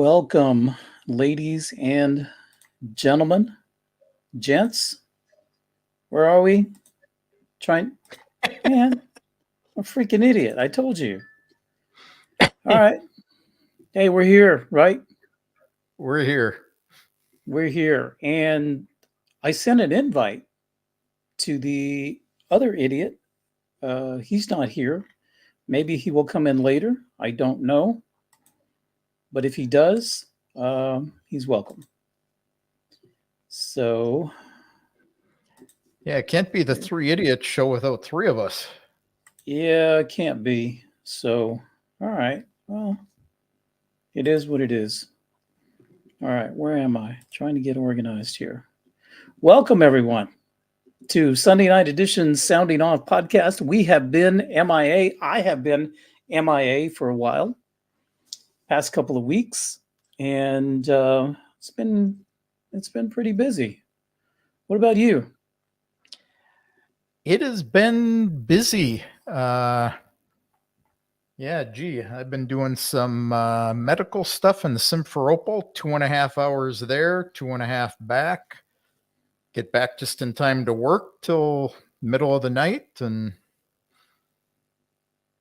Welcome, ladies and gentlemen, gents. Where are we? Man, I'm a freaking idiot. I told you. All right. Hey, we're here, right? We're here. We're here. And I sent an invite to the other idiot. He's not here. Maybe he will come in later. I don't know. But if he does, he's welcome. So, Yeah, it can't be the Three Idiots show without three of us. yeah, it can't be. So, all right. Well, it is what it is. All right. Where am I? Trying to get organized here. Welcome, everyone, to Sunday Night Edition Sounding Off podcast. We have been MIA. I have been MIA for a while, past couple of weeks, and it's been pretty busy. What about you? It has been busy. I've been doing some medical stuff in the Simferopol, 2.5 hours there, 2.5 back. Get back just in time to work till middle of the night. And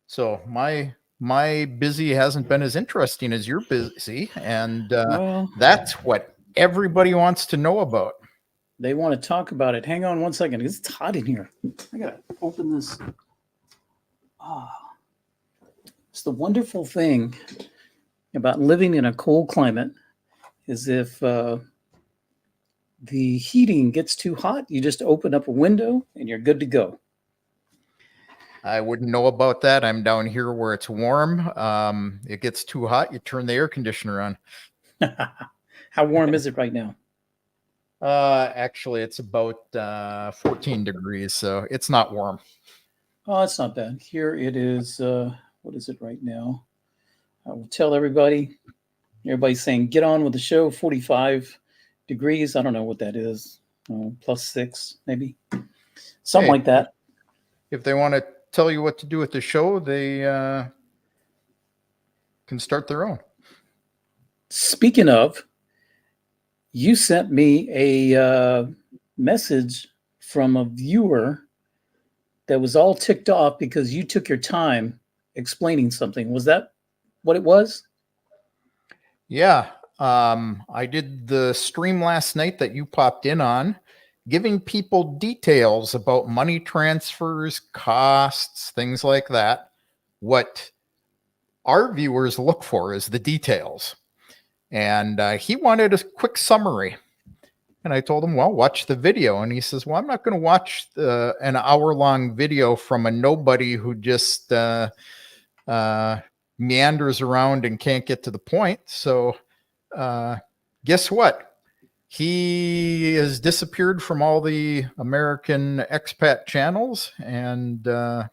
so my busy hasn't been as interesting as your busy. And that's what everybody wants to know about. They want to talk about it. Hang on one second. It's hot in here. I got to open this. It's the wonderful thing about living in a cold climate is if the heating gets too hot, you just open up a window and you're good to go. I wouldn't know about that. I'm down here where it's warm. It gets too hot, you turn the air conditioner on. How warm is it right now? Actually, it's about 14 degrees, so it's not warm. Oh, it's not bad. Here it is. What is it right now? I will tell everybody. Everybody's saying, get on with the show. 45 degrees. I don't know what that is. +6, maybe. Something like that. If they want to tell you what to do with the show, they can start their own. Speaking of, you sent me a message from a viewer that was all ticked off because you took your time explaining something. Was that what it was? Yeah. I did the stream last night that you popped in on, giving people details about money transfers, costs, things like that. What our viewers look for is the details. And he wanted a quick summary. And I told him, well, watch the video. And he says, well, I'm not going to watch an hour-long video from a nobody who just meanders around and can't get to the point. So guess what? He has disappeared from all the American expat channels. And, I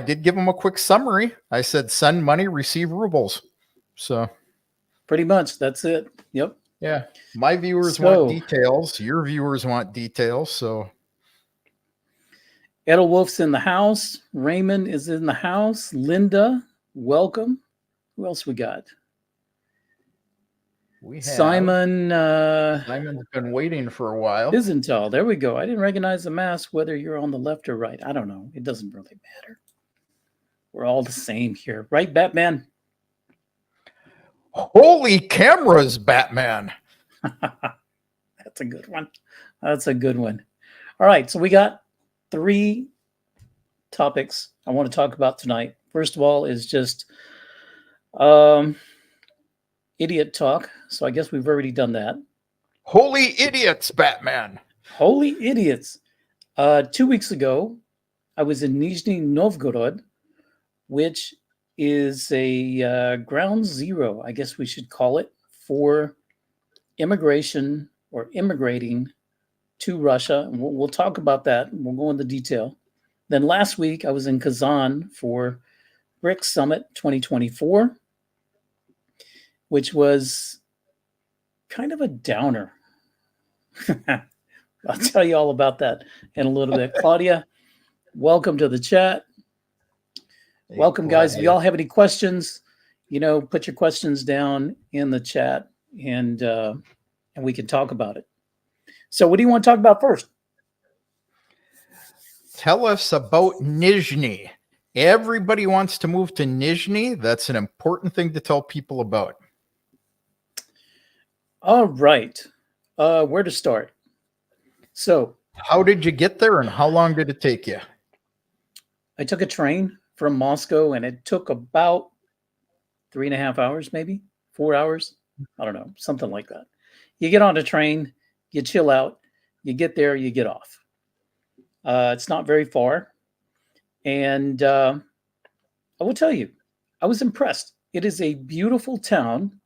did give him a quick summary. I said, send money, receive rubles. So pretty much that's it. Yep. Yeah. My viewers want details. Your viewers want details. So Edelwolf's in the house. Raymond is in the house. Linda, welcome. Who else we got? We have Simon. Simon's been waiting for a while. Bizental. There we go. I didn't recognize the mask, whether you're on the left or right. I don't know. It doesn't really matter. We're all the same here. Right, Batman? Holy cameras, Batman. That's a good one. That's a good one. All right. So we got 3 topics I want to talk about tonight. First of all is just idiot talk. So I guess we've already done that. Holy idiots, Batman. Holy idiots. 2 weeks ago, I was in Nizhny Novgorod, which is a ground zero, I guess we should call it, for immigration or immigrating to Russia. And we'll talk about that. We'll go into detail. Then last week, I was in Kazan for BRICS Summit 2024, which was kind of a downer. I'll tell you all about that in a little bit. Claudia, welcome to the chat. Welcome, guys. If y'all have any questions, put your questions down in the chat, and we can talk about it. So, what do you want to talk about first? Tell us about Nizhny. Everybody wants to move to Nizhny. That's an important thing to tell people about. All right. Where to start? So, how did you get there and how long did it take you? I took a train from Moscow, and it took about 3.5 hours, maybe 4 hours. I don't know, something like that. You get on a train, you chill out, you get there, you get off. It's not very far. And I will tell you, I was impressed. It is a beautiful town,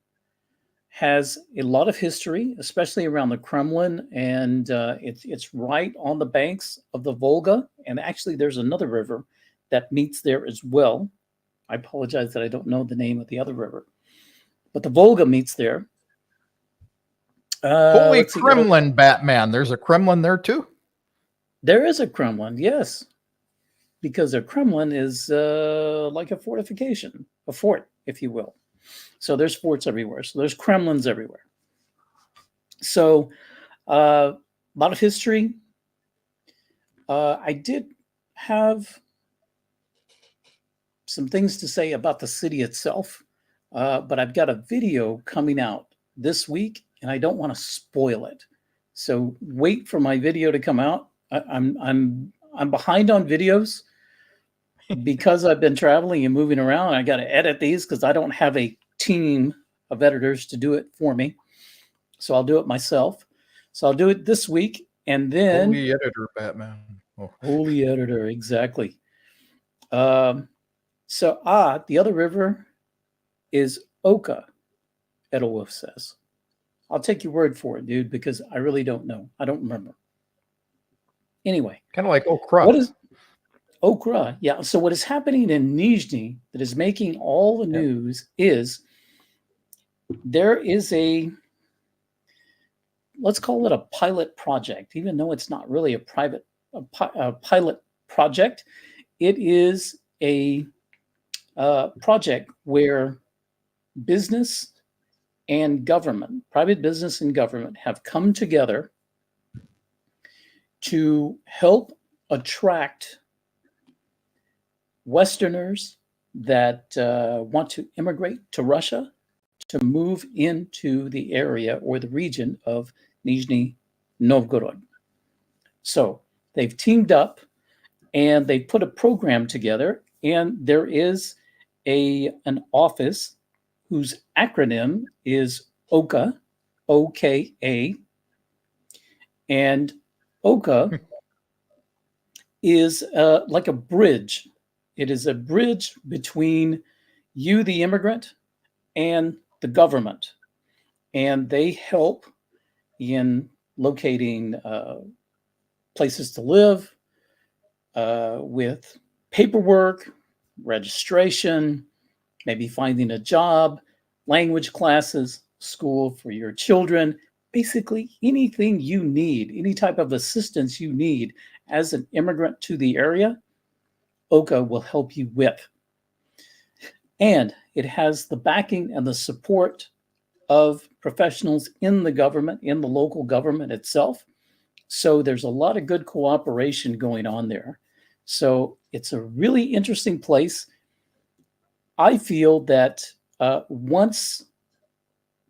has a lot of history, especially around the Kremlin, and it's right on the banks of the Volga. And actually, there's another river that meets there as well. I apologize that I don't know the name of the other river, but the Volga meets there. Holy Kremlin, Batman. There's a Kremlin there too? There is a Kremlin, yes. Because a Kremlin is like a fortification, a fort, if you will. So there's forts everywhere. So there's Kremlins everywhere. So a lot of history. I did have some things to say about the city itself, but I've got a video coming out this week, and I don't want to spoil it. So wait for my video to come out. I'm behind on videos because I've been traveling and moving around. I got to edit these because I don't have a team of editors to do it for me. So I'll do it myself. So I'll do it this week, and then holy editor, Batman. Oh. Holy editor, exactly. The other river is Oka, Edelwolf says. I'll take your word for it, dude, because I really don't know. I don't remember. Anyway. Kind of like okra. What is okra? Yeah. So what is happening in Nizhny that is making all the news is there is let's call it a pilot project, even though it's not really a pilot project. It is a project where business and government, private business and government, have come together to help attract Westerners that want to immigrate to Russia to move into the area or the region of Nizhny Novgorod. So they've teamed up and they put a program together, and there is an office whose acronym is OKA, O-K-A, and OKA is like a bridge. It is a bridge between you, the immigrant, and the government. And they help in locating places to live, with paperwork, registration, maybe finding a job, language classes, school for your children, basically anything you need, any type of assistance you need as an immigrant to the area, OKA will help you with. And it has the backing and the support of professionals in the government, in the local government itself. So there's a lot of good cooperation going on there. So it's a really interesting place. I feel that once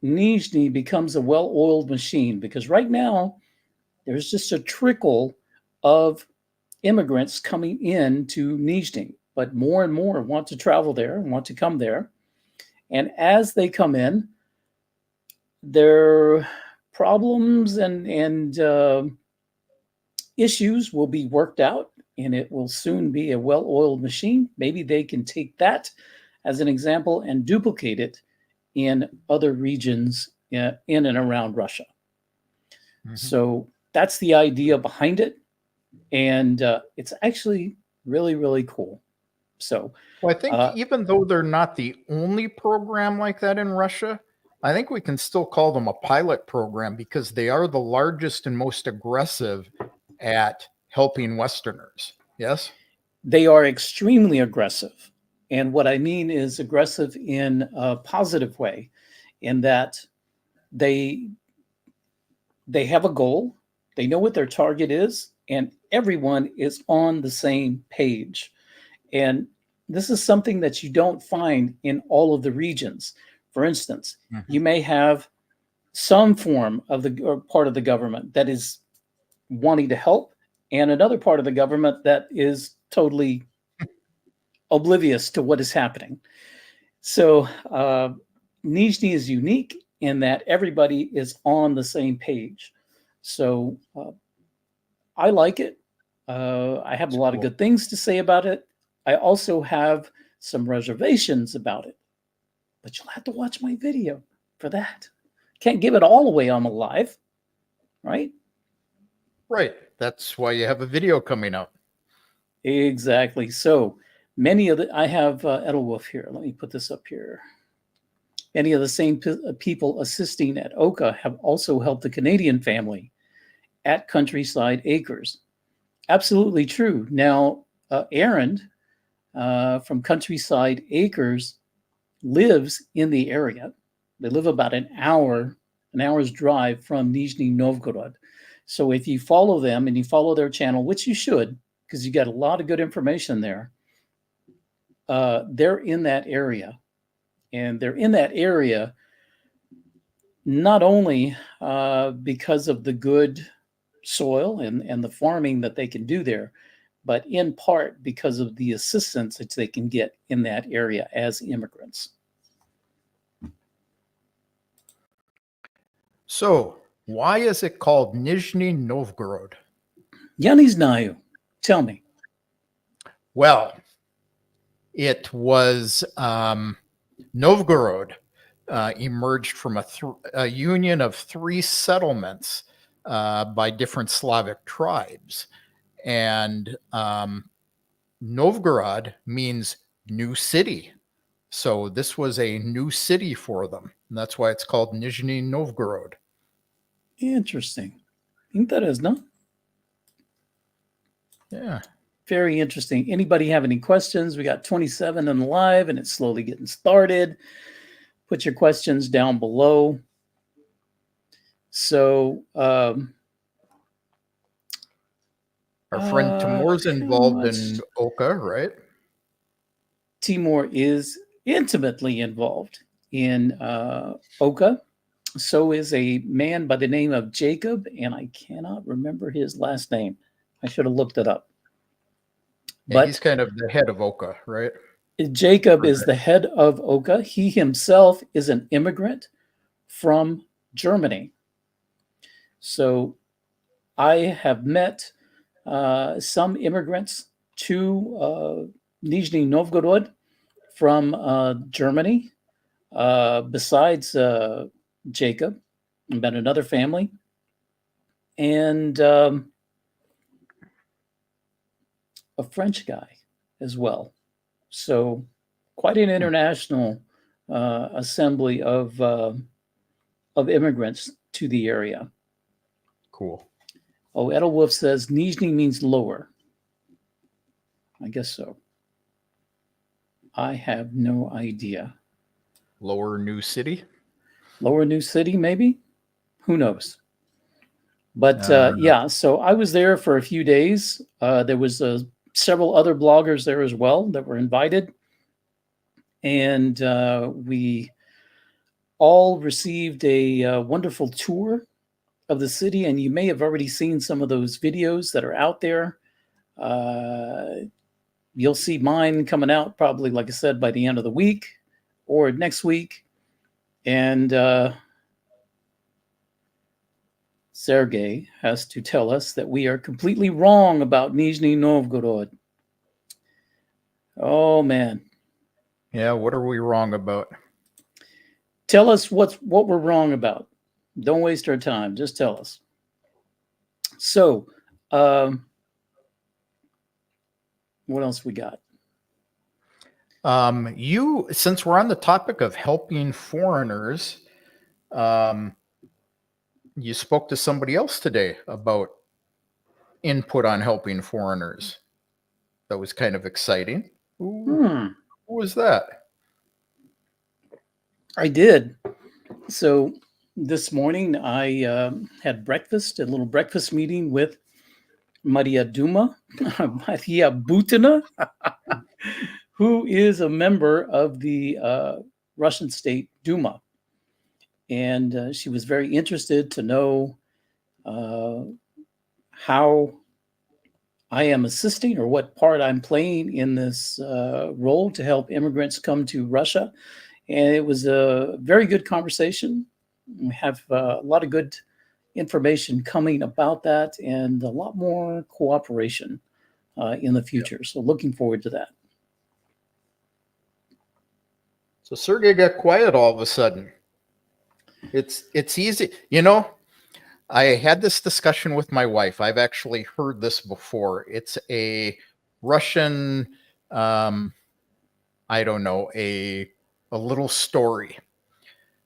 Nizhny becomes a well-oiled machine, because right now there's just a trickle of immigrants coming in to Nizhny, but more and more want to travel there and want to come there. And as they come in, their problems and issues will be worked out, and it will soon be a well-oiled machine. Maybe they can take that as an example and duplicate it in other regions in and around Russia. Mm-hmm. So that's the idea behind it. And it's actually really, really cool. So, well, I think even though they're not the only program like that in Russia, I think we can still call them a pilot program because they are the largest and most aggressive at helping Westerners. Yes? They are extremely aggressive. And what I mean is aggressive in a positive way, in that they have a goal, they know what their target is, and everyone is on the same page. And this is something that you don't find in all of the regions. For instance, you may have some form of the or part of the government that is wanting to help, and another part of the government that is totally oblivious to what is happening. So Nizhny is unique in that everybody is on the same page. So I like it. I have a lot of good things to say about it. I also have some reservations about it, but you'll have to watch my video for that. Can't give it all away on the live, right? Right. That's why you have a video coming out. Exactly. So many of I have Edelwolf here. Let me put this up here. Many of the same people assisting at Oka have also helped the Canadian family at Countryside Acres. Absolutely true. Now, Aaron from Countryside Acres lives in the area. They live about an hour's drive from Nizhny Novgorod. So if you follow them and you follow their channel, which you should, because you got a lot of good information there, they're in that area. And they're in that area not only because of the good soil and the farming that they can do there, but in part because of the assistance that they can get in that area as immigrants. So, why is it called Nizhny Novgorod? Я не знаю. Tell me. Well, it was Novgorod emerged from a union of 3 settlements by different Slavic tribes. And Novgorod means new city. So this was a new city for them. And that's why it's called Nizhny Novgorod. Interesting. Interesting. Yeah. Very interesting. Anybody have any questions? We got 27 on the live and it's slowly getting started. Put your questions down below. So, our friend Timur's involved in Oka, right? Timur is intimately involved in Oka. So is a man by the name of Jacob, and I cannot remember his last name. I should have looked it up. Yeah, but he's kind of the head of Oka, right? Jacob is the head of Oka. He himself is an immigrant from Germany. So I have met some immigrants to Nizhny Novgorod from Germany. Besides Jacob, I met another family. And a French guy as well. So quite an international assembly of immigrants to the area. Cool. Oh, Edelwolf says Nizhny means lower. I guess so. I have no idea. Lower New City? Lower New City, maybe? Who knows? But yeah, so I was there for a few days. There was several other bloggers there as well that were invited. And we all received a wonderful tour of the city. And you may have already seen some of those videos that are out there. You'll see mine coming out probably, like I said, by the end of the week or next week. And Sergey has to tell us that we are completely wrong about Nizhny Novgorod. Oh, man. Yeah, what are we wrong about? Tell us what we're wrong about. Don't waste our time. Just tell us. So, what else we got? Since we're on the topic of helping foreigners, you spoke to somebody else today about input on helping foreigners. That was kind of exciting. Ooh. Who was that? I did. So this morning I had breakfast, a little breakfast meeting with Maria Duma, Maria Butina, who is a member of the Russian State Duma. And she was very interested to know how I am assisting or what part I'm playing in this role to help immigrants come to Russia. And it was a very good conversation. We have a lot of good information coming about that and a lot more cooperation in the future. So looking forward to that. So Sergey got quiet all of a sudden. It's easy. You know, I had this discussion with my wife. I've actually heard this before. It's a Russian, I don't know, a little story.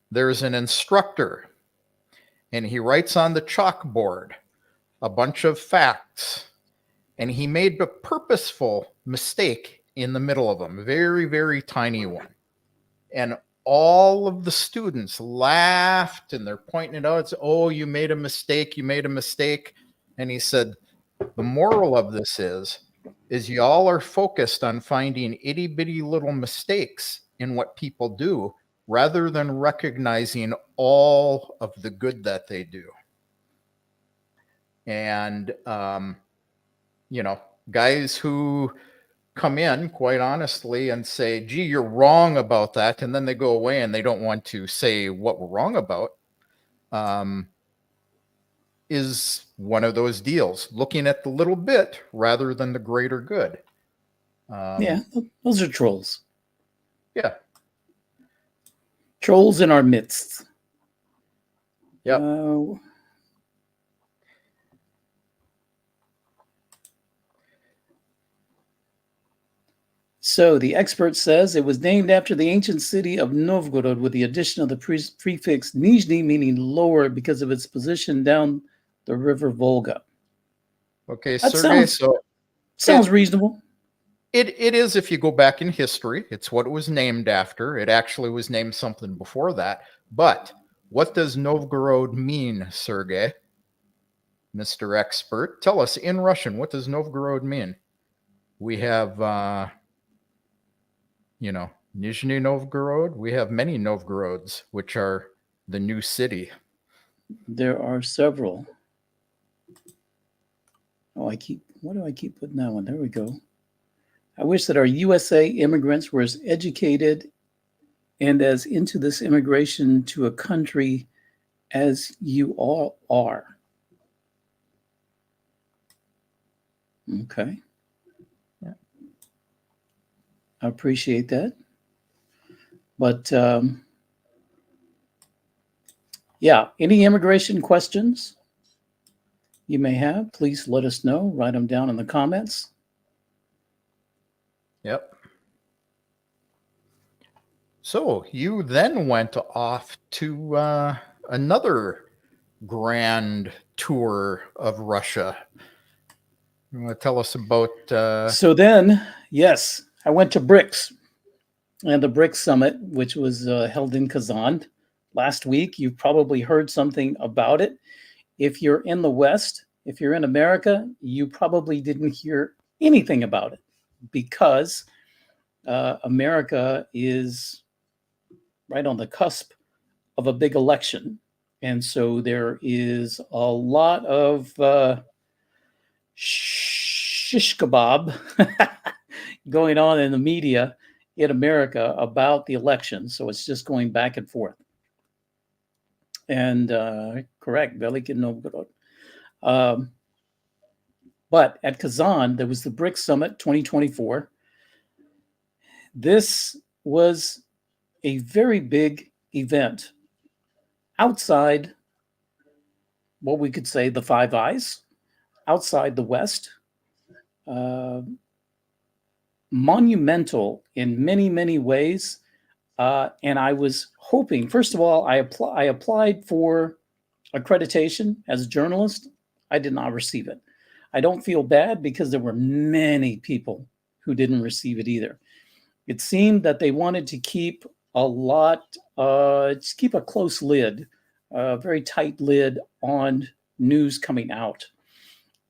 There's an instructor, and he writes on the chalkboard a bunch of facts, and he made a purposeful mistake in the middle of them, a very, very tiny one. And all of the students laughed and they're pointing it out. It's, oh, you made a mistake. You made a mistake. And he said, the moral of this is y'all are focused on finding itty bitty little mistakes in what people do rather than recognizing all of the good that they do. And, you know, guys who come in quite honestly and say, gee, you're wrong about that. And then they go away and they don't want to say what we're wrong about, is one of those deals, looking at the little bit rather than the greater good. Yeah, those are trolls. Yeah. Trolls in our midst. Yep. So the expert says it was named after the ancient city of Novgorod with the addition of the prefix Nizhny, meaning lower, because of its position down the river Volga. Okay, That Sergey, sounds reasonable. It is if you go back in history. It's what it was named after. It actually was named something before that. But what does Novgorod mean, Sergey? Mr. Expert, tell us in Russian, what does Novgorod mean? We have... you know, Nizhny Novgorod. We have many Novgorods, which are the new city. There are several. Oh, what do I keep putting that one? There we go. I wish that our USA immigrants were as educated and as into this immigration to a country as you all are. Okay. I appreciate that. But yeah, any immigration questions you may have, please let us know. Write them down in the comments. Yep. So you then went off to another grand tour of Russia. You want to tell us about... So then, yes, I went to BRICS and the BRICS Summit, which was held in Kazan last week. You've probably heard something about it. If you're in the West, if you're in America, you probably didn't hear anything about it because America is right on the cusp of a big election. And so there is a lot of shish kebab going on in the media in America about the election. So it's just going back and forth. And correct, Velikin Novgorod. But at Kazan, there was the BRICS Summit 2024. This was a very big event outside what we could say the Five Eyes, outside the West. Monumental in many, many ways. And I was hoping, first of all, I applied for accreditation as a journalist. I did not receive it. I don't feel bad because there were many people who didn't receive it either. it seemed that they wanted to keep just keep a close lid, a very tight lid on news coming out.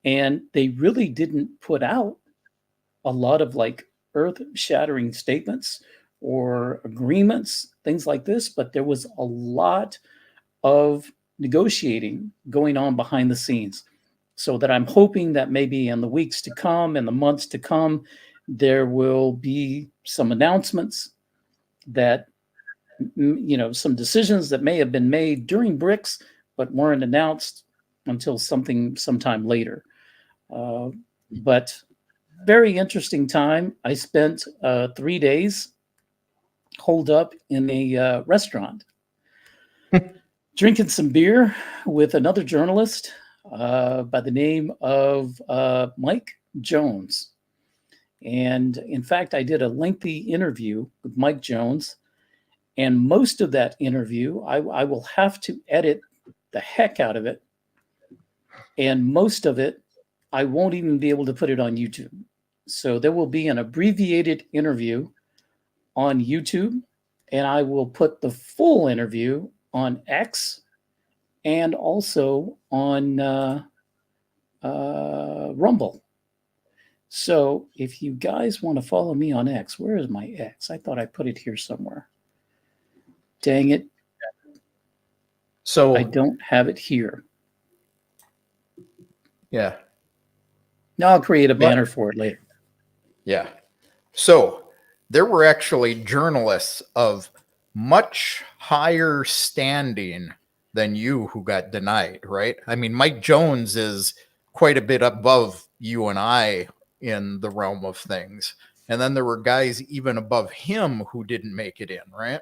And they really didn't put out a lot of like earth shattering statements or agreements, things like this, but there was a lot of negotiating going on behind the scenes. So that I'm hoping that maybe in the weeks to come and the months to come, there will be some announcements that, some decisions that may have been made during BRICS, but weren't announced until sometime later. But very interesting time. I spent 3 days holed up in a restaurant, drinking some beer with another journalist by the name of Mike Jones. And in fact, I did a lengthy interview with Mike Jones. And most of that interview, I will have to edit the heck out of it. And most of it, I won't even be able to put it on YouTube. So there will be an abbreviated interview on YouTube, and I will put the full interview on X and also on Rumble. So if you guys want to follow me on X, where is my X? I thought I put it here somewhere. Dang it. So I don't have it here. Yeah. Now I'll create a banner for it later. Yeah. So there were actually journalists of much higher standing than you who got denied, right? I mean, Mike Jones is quite a bit above you and I in the realm of things. And then there were guys even above him who didn't make it in, right?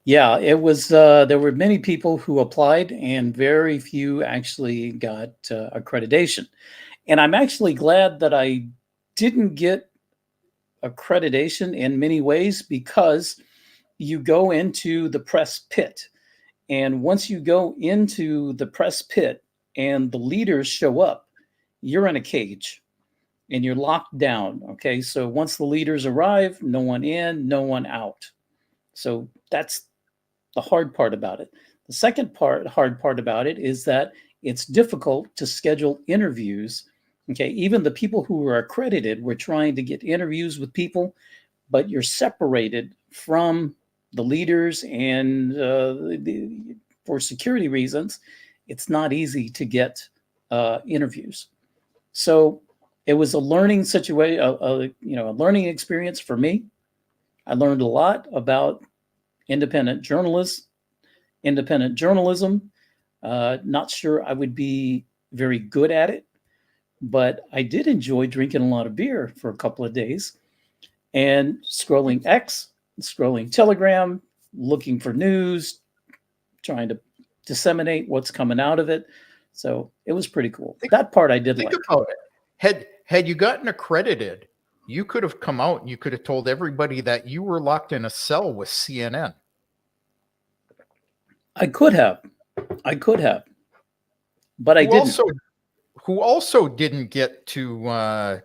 Yeah, it was, there were many people who applied and very few actually got accreditation. And I'm actually glad that I didn't get accreditation in many ways, because you go into the press pit. And once you go into the press pit and the leaders show up, you're in a cage and you're locked down. Okay. So once the leaders arrive, no one in, no one out. So that's the hard part about it. The second hard part about it is that it's difficult to schedule interviews. Okay. Even the people who are accredited were trying to get interviews with people, but you're separated from the leaders, and for security reasons, it's not easy to get interviews. So it was a learning situation, a learning experience for me. I learned a lot about independent journalism. Not sure I would be very good at it, but I did enjoy drinking a lot of beer for a couple of days and scrolling X, scrolling Telegram, looking for news, trying to disseminate what's coming out of it. So it was pretty cool. That part I did like. Think about it. Had you gotten accredited, you could have come out and you could have told everybody that you were locked in a cell with CNN. I could have, but I didn't. Who also didn't get to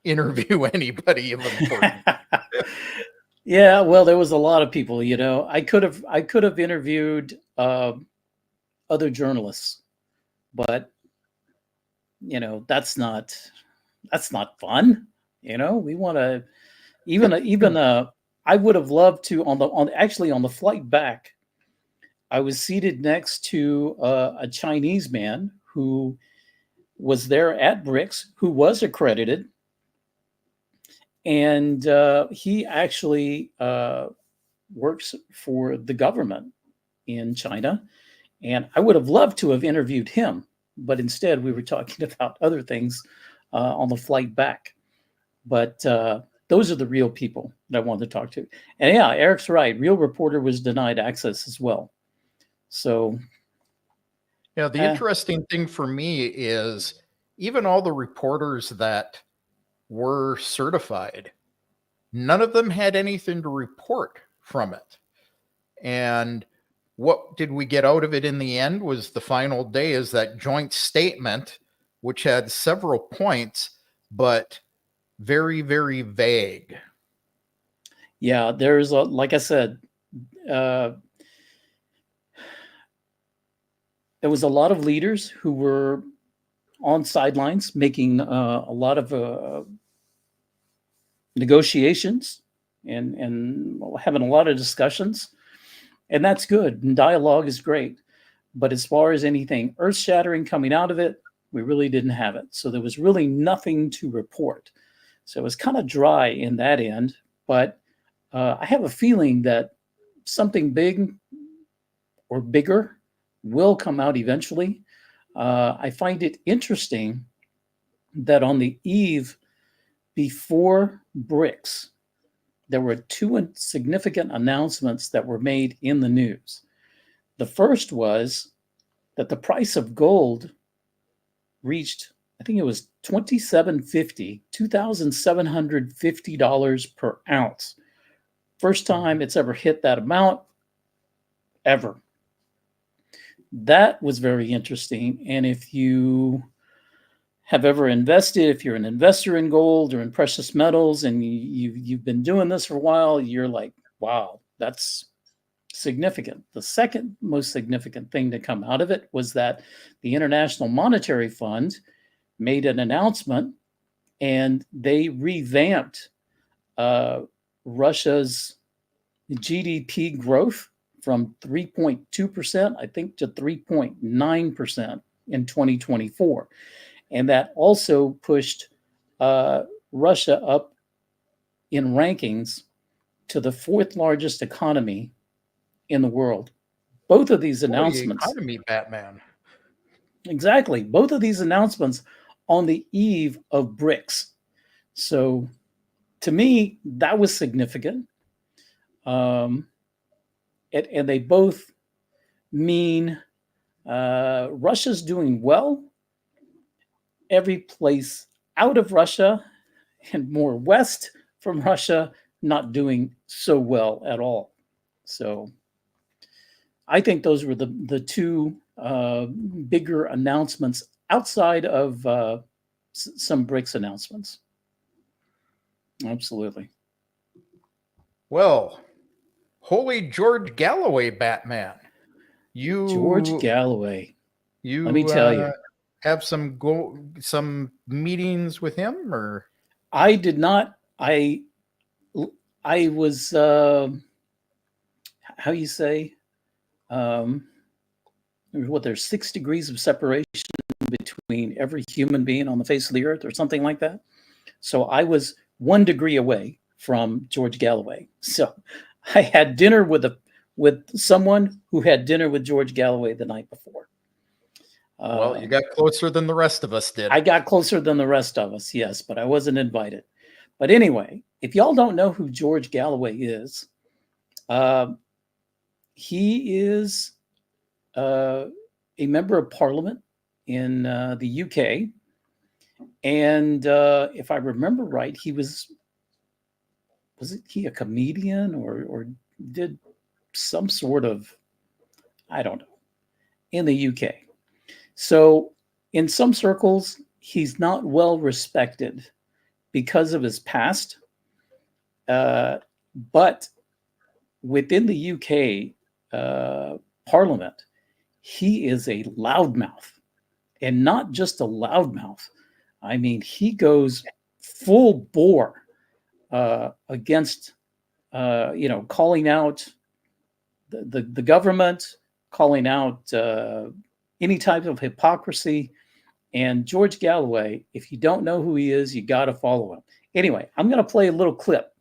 interview anybody of importance. Yeah, well, there was a lot of people. I could have interviewed other journalists, but that's not fun. We want to even I would have loved to on the flight back. I was seated next to a Chinese man who was there at BRICS, who was accredited. And he actually works for the government in China. And I would have loved to have interviewed him, but instead we were talking about other things on the flight back. But those are the real people that I wanted to talk to. And yeah, Eric's right. Real Reporter was denied access as well. So yeah, the interesting thing for me is even all the reporters that were certified, none of them had anything to report from it. And what did we get out of it in the end was the final day is that joint statement, which had several points, but very, very vague. Yeah, there's like I said, uh, there was a lot of leaders who were on sidelines making a lot of negotiations and having a lot of discussions, and that's good. And dialogue is great, but as far as anything earth-shattering coming out of it, we really didn't have it. So there was really nothing to report. So it was kind of dry in that end. But I have a feeling that something big or bigger will come out eventually. I find it interesting that on the eve before BRICS, there were two significant announcements that were made in the news. The first was that the price of gold reached, I think it was $2,750 per ounce. First time it's ever hit that amount ever. That was very interesting. And if you have ever invested, if you're an investor in gold or in precious metals and you've been doing this for a while, you're like, wow, that's significant. The second most significant thing to come out of it was that the International Monetary Fund made an announcement and they revamped Russia's GDP growth from 3.2%, I think, to 3.9% in 2024. And that also pushed Russia up in rankings to the fourth largest economy in the world. Both of these announcements. Economy, Batman. Exactly. Both of these announcements on the eve of BRICS. So to me, that was significant. And they both mean Russia's doing well. Every place out of Russia and more west from Russia not doing so well at all. So I think those were the two bigger announcements outside of some BRICS announcements. Absolutely. Well, holy George Galloway, Batman. George Galloway. You let me tell you, have some meetings with him, or I did not. I was how you say what, there's 6 degrees of separation between every human being on the face of the earth or something like that. So I was 1 degree away from George Galloway. So I had dinner with someone who had dinner with George Galloway the night before. Well, you got closer than the rest of us did. I got closer than the rest of us, yes, but I wasn't invited. But anyway, if y'all don't know who George Galloway is, he is a member of parliament in the UK. And if I remember right, wasn't he a comedian or did some sort of, I don't know, in the UK. So in some circles, he's not well respected because of his past. But within the UK Parliament, he is a loudmouth, and not just a loudmouth. I mean, he goes full bore against, calling out the government, calling out any type of hypocrisy. And George Galloway, if you don't know who he is, you got to follow him. Anyway, I'm going to play a little clip,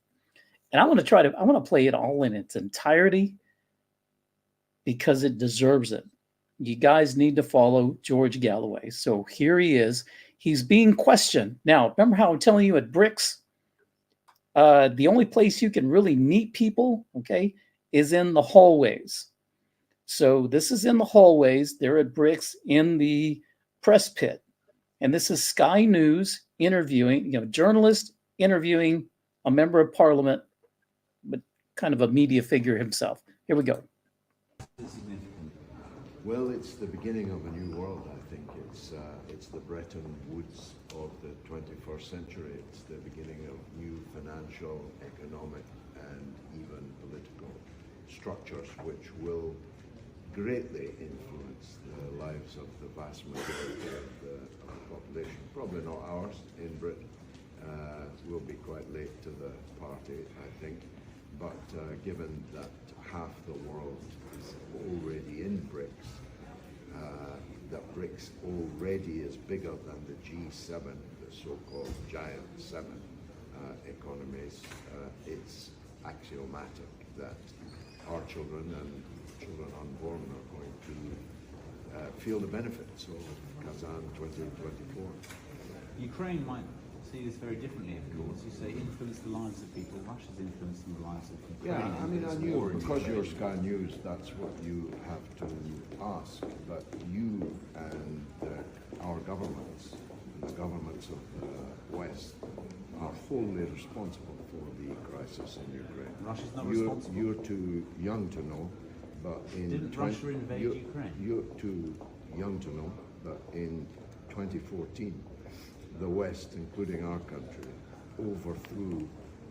and I want to play it all in its entirety because it deserves it. You guys need to follow George Galloway. So here he is. He's being questioned. Now, remember how I'm telling you at BRICS, the only place you can really meet people, okay, is in the hallways. So this is in the hallways. They're at BRICS in the press pit. And this is Sky News interviewing, journalist interviewing a member of parliament, but kind of a media figure himself. Here we go. Well, it's the beginning of a new world, I think. It's the Bretton Woods of the 21st century. It's the beginning of new financial, economic, and even political structures which will greatly influence the lives of the vast majority of the population. Probably not ours in Britain. We'll be quite late to the party, I think. But given that half the world is already in BRICS, that BRICS already is bigger than the G7, the so-called giant seven economies, it's axiomatic that our children and children unborn are going to feel the benefits of Kazan 2024. Ukraine might see this very differently, of course. You say influence the lives of people. Russia's influencing the lives of Ukraine. Yeah, I mean, I knew because you're Sky News, that's what you have to ask. But you and our governments, the governments of the West, are wholly responsible for the crisis in Ukraine. Russia's not responsible. You're too young to know, but in Didn't Russia invade Ukraine? You're too young to know, but in 2014, the West, including our country, overthrew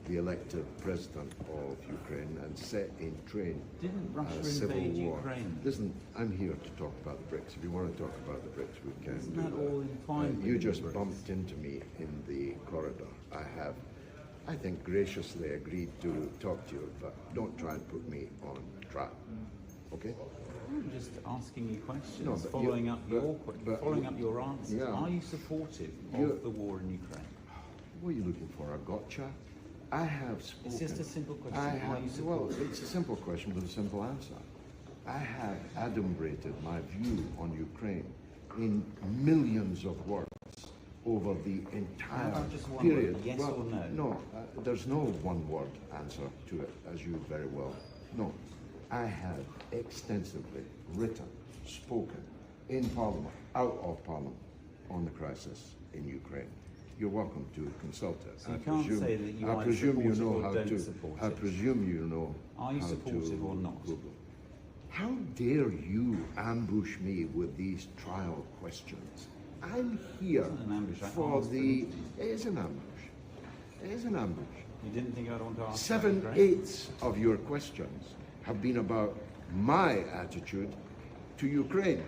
the elected president of Ukraine and set in train a civil war. Ukraine? Listen, I'm here to talk about the BRICS. If you want to talk about the BRICS, we can Isn't do that all in fine You with the just BRICS? bumped into me in the corridor. I have, I think, graciously agreed to talk to you, but don't try and put me on track. Okay? I'm just asking you questions, No, but following up your answers. Yeah. Are you supportive of the war in Ukraine? What are you looking for? A gotcha? I have spoken. It's just a simple question. I Are have, you well, supportive? it's a simple question with a simple answer. I have adumbrated my view on Ukraine in millions of words over the entire about just one period. word, yes or no? No, there's no one-word answer to it, as you very well know. I have extensively written, spoken in Parliament, out of Parliament, on the crisis in Ukraine. You're welcome to consult it. So you can't say that you I either presume you support it know or how don't to. support I it. presume you know. Are you how supportive to or not? Google. How dare you ambush me with these trial questions? I'm here It wasn't an ambush. I for asked the. for It is an ambush. It is an ambush. You didn't think I'd want to ask 7/8 of your questions have been about my attitude to Ukraine.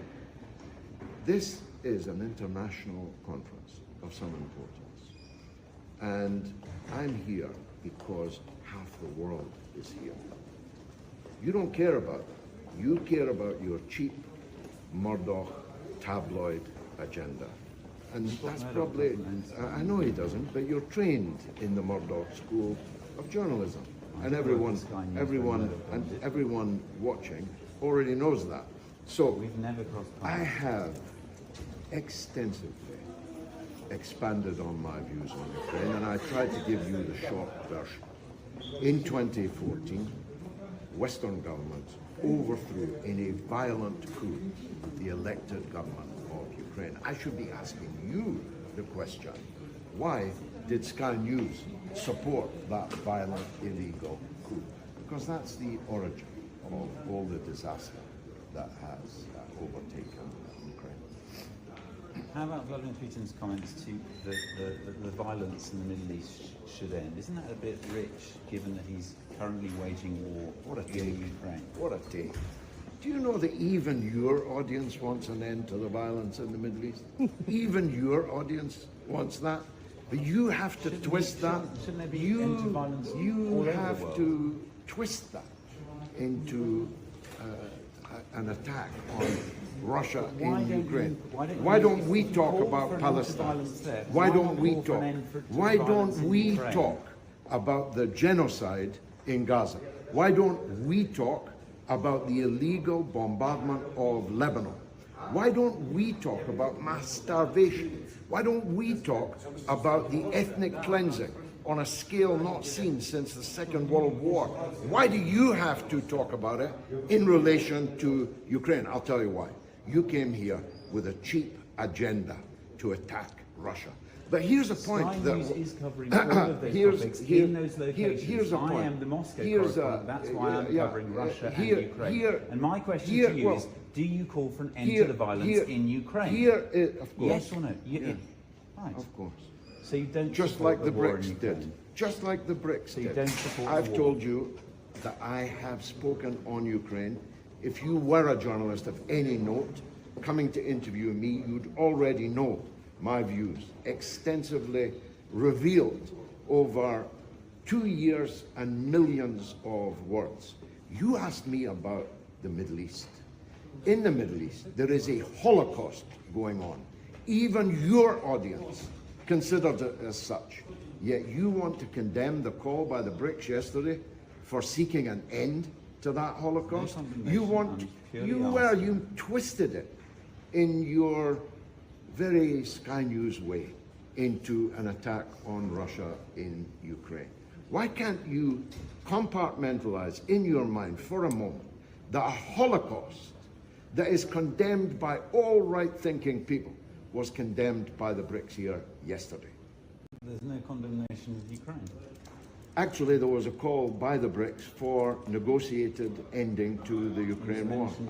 This is an international conference of some importance. And I'm here because half the world is here. You don't care about that. You care about your cheap Murdoch tabloid agenda. And that's probably, I know he doesn't, but you're trained in the Murdoch School of Journalism. And everyone watching already knows that. So We've never crossed I paths. have extensively expanded on my views on Ukraine, and I tried to give you the short version. In 2014, Western governments overthrew in a violent coup the elected government of Ukraine. I should be asking you the question, why did Sky News support that violent, illegal coup? Because that's the origin of all the disaster that has overtaken Ukraine. How about Vladimir Putin's comments to the violence in the Middle East should end? Isn't that a bit rich, given that he's currently waging war in Ukraine? What a take. Do you know that even your audience wants an end to the violence in the Middle East? Even your audience wants that? But you have to twist that. Shouldn't there be end to violence all You over the have world? to twist that into an attack on Russia in Ukraine. Why don't we talk about Palestine? Why don't we talk? Why don't we talk about the genocide in Gaza? Why don't we talk about the illegal bombardment of Lebanon? Why don't we talk about mass starvation? Why don't we talk about the ethnic cleansing on a scale not seen since the Second World War? Why do you have to talk about it in relation to Ukraine? I'll tell you why. You came here with a cheap agenda to attack Russia. But here's a point Sky that News is covering all of those topics in those locations. here's a point. I am the Moscow Here's correspondent. That's why I'm yeah, covering Russia here- and Ukraine. here- and my question here- to you well, is, do you call for an end here- to the violence here- in Ukraine? Here, of course. Yes or no? Right. Of course. So you don't Just support like the war in BRICS Ukraine? did. Just like the BRICS So you did. don't support I've the war? told you that I have spoken on Ukraine. If you were a journalist of any note coming to interview me, you'd already know my views, extensively revealed over 2 years and millions of words. You asked me about the Middle East. In the Middle East, there is a Holocaust going on. Even your audience considers it as such. Yet you want to condemn the call by the BRICS yesterday for seeking an end to that Holocaust? You twisted it in your very Sky News way into an attack on Russia in Ukraine. Why can't you compartmentalize in your mind for a moment that a Holocaust that is condemned by all right-thinking people was condemned by the BRICS here yesterday? There's no condemnation of Ukraine. Actually, there was a call by the BRICS for negotiated ending to the Ukraine war. In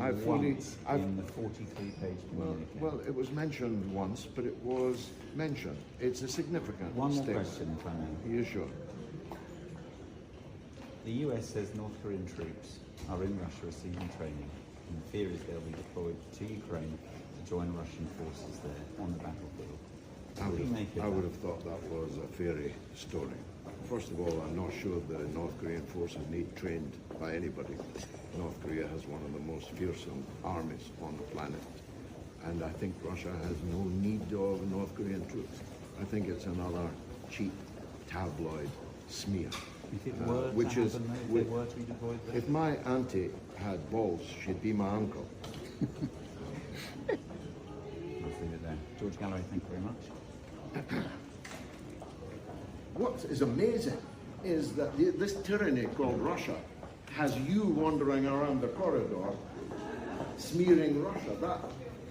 the 43-page communique. Well, it was mentioned once, but it was mentioned. It's a significant One more statement. question, if I may. Are you sure? The US says North Korean troops are in Russia receiving training, and the fear is they'll be deployed to Ukraine to join Russian forces there on the battlefield. I would have thought that was a fairy story. First of all, I'm not sure the North Korean forces need trained by anybody. North Korea has one of the most fearsome armies on the planet. And I think Russia has no need of North Korean troops. I think it's another cheap tabloid smear. If it were which to is, happen, if they were to be deployed there? if my auntie had balls, she'd be my uncle. Let's leave it there. George Galloway, thank you very much. What is amazing is that this tyranny called Russia has you wandering around the corridor smearing Russia. That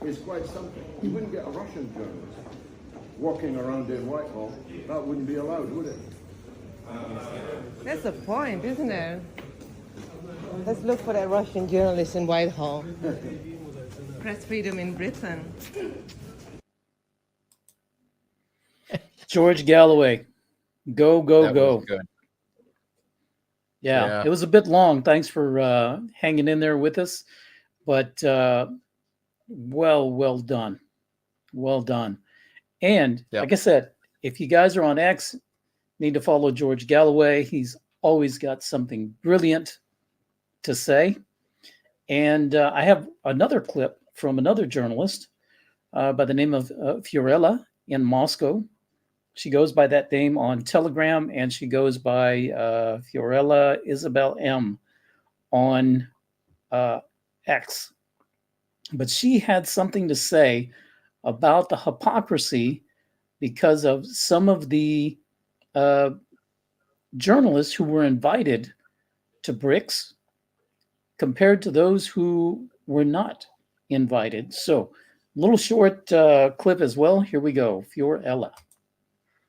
is quite something. You wouldn't get a Russian journalist walking around in Whitehall. That wouldn't be allowed, would it? That's the point, isn't it? Let's look for that Russian journalist in Whitehall. Press freedom in Britain. George Galloway. Go, go, That go. was good. Yeah, it was a bit long. Thanks for hanging in there with us. But well done. Well done. And like I said, if you guys are on X, need to follow George Galloway. He's always got something brilliant to say. And I have another clip from another journalist by the name of Fiorella in Moscow. She goes by that name on Telegram, and she goes by Fiorella Isabel M on X. But she had something to say about the hypocrisy because of some of the journalists who were invited to BRICS compared to those who were not invited. So, a little short clip as well. Here we go. Fiorella.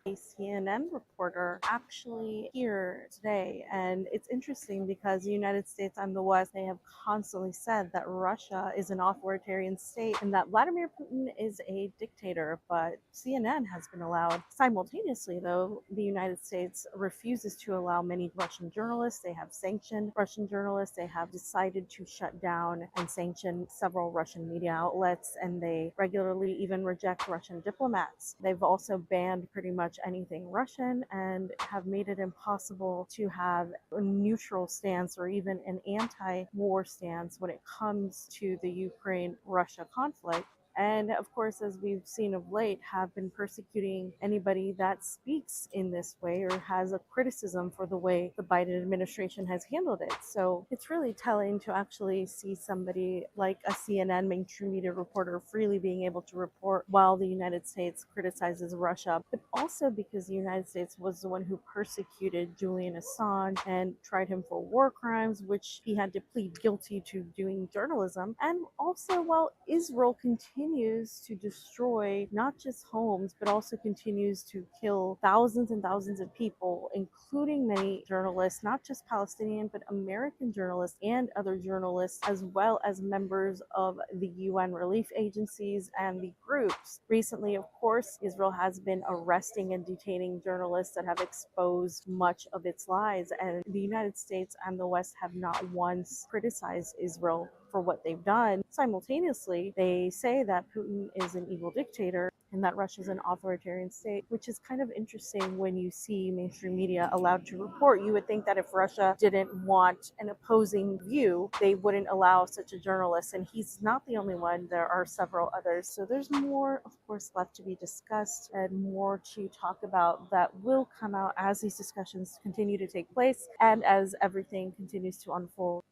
A CNN reporter actually here today, and it's interesting because the United States and the West, they have constantly said that Russia is an authoritarian state and that Vladimir Putin is a dictator, but CNN has been allowed. Simultaneously, though, the United States refuses to allow many Russian journalists. They have sanctioned Russian journalists. They have decided to shut down and sanction several Russian media outlets, and they regularly even reject Russian diplomats. They've also banned pretty much anything Russian and have made it impossible to have a neutral stance or even an anti-war stance when it comes to the Ukraine-Russia conflict. And of course, as we've seen of late, have been persecuting anybody that speaks in this way or has a criticism for the way the Biden administration has handled it. So it's really telling to actually see somebody like a CNN mainstream media reporter freely being able to report while the United States criticizes Russia, but also because the United States was the one who persecuted Julian Assange and tried him for war crimes, which he had to plead guilty to doing journalism. And also while Israel continues continues to destroy not just homes, but also continues to kill thousands and thousands of people, including many journalists, not just Palestinian, but American journalists and other journalists, as well as members of the UN relief agencies and the groups. Recently, of course, Israel has been arresting and detaining journalists that have exposed much of its lies, and the United States and the West have not once criticized Israel for what they've done. Simultaneously, they say that Putin is an evil dictator and that Russia is an authoritarian state, which is kind of interesting when you see mainstream media allowed to report. You would think that if Russia didn't want an opposing view, they wouldn't allow such a journalist. And he's not the only one. There are several others. So there's more, of course, left to be discussed and more to talk about that will come out as these discussions continue to take place and as everything continues to unfold.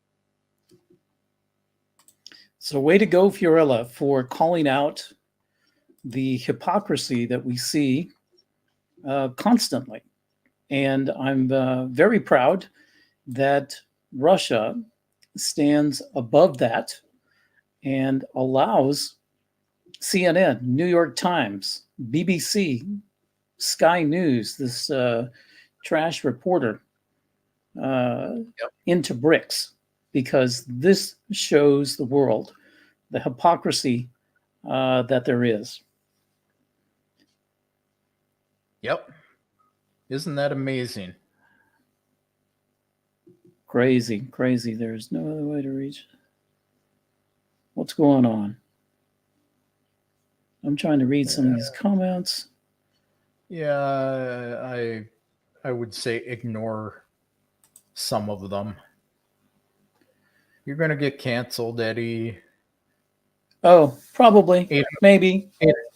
So way to go, Fiorella, for calling out the hypocrisy that we see constantly. And I'm very proud that Russia stands above that and allows CNN, New York Times, BBC, Sky News, this trash reporter, into BRICS, because this shows the world the hypocrisy that there is. Yep. Isn't that amazing? Crazy. There's no other way to reach it. What's going on? I'm trying to read some of these comments. Yeah, I would say ignore some of them. You're going to get canceled, Eddie. Oh, probably. Maybe.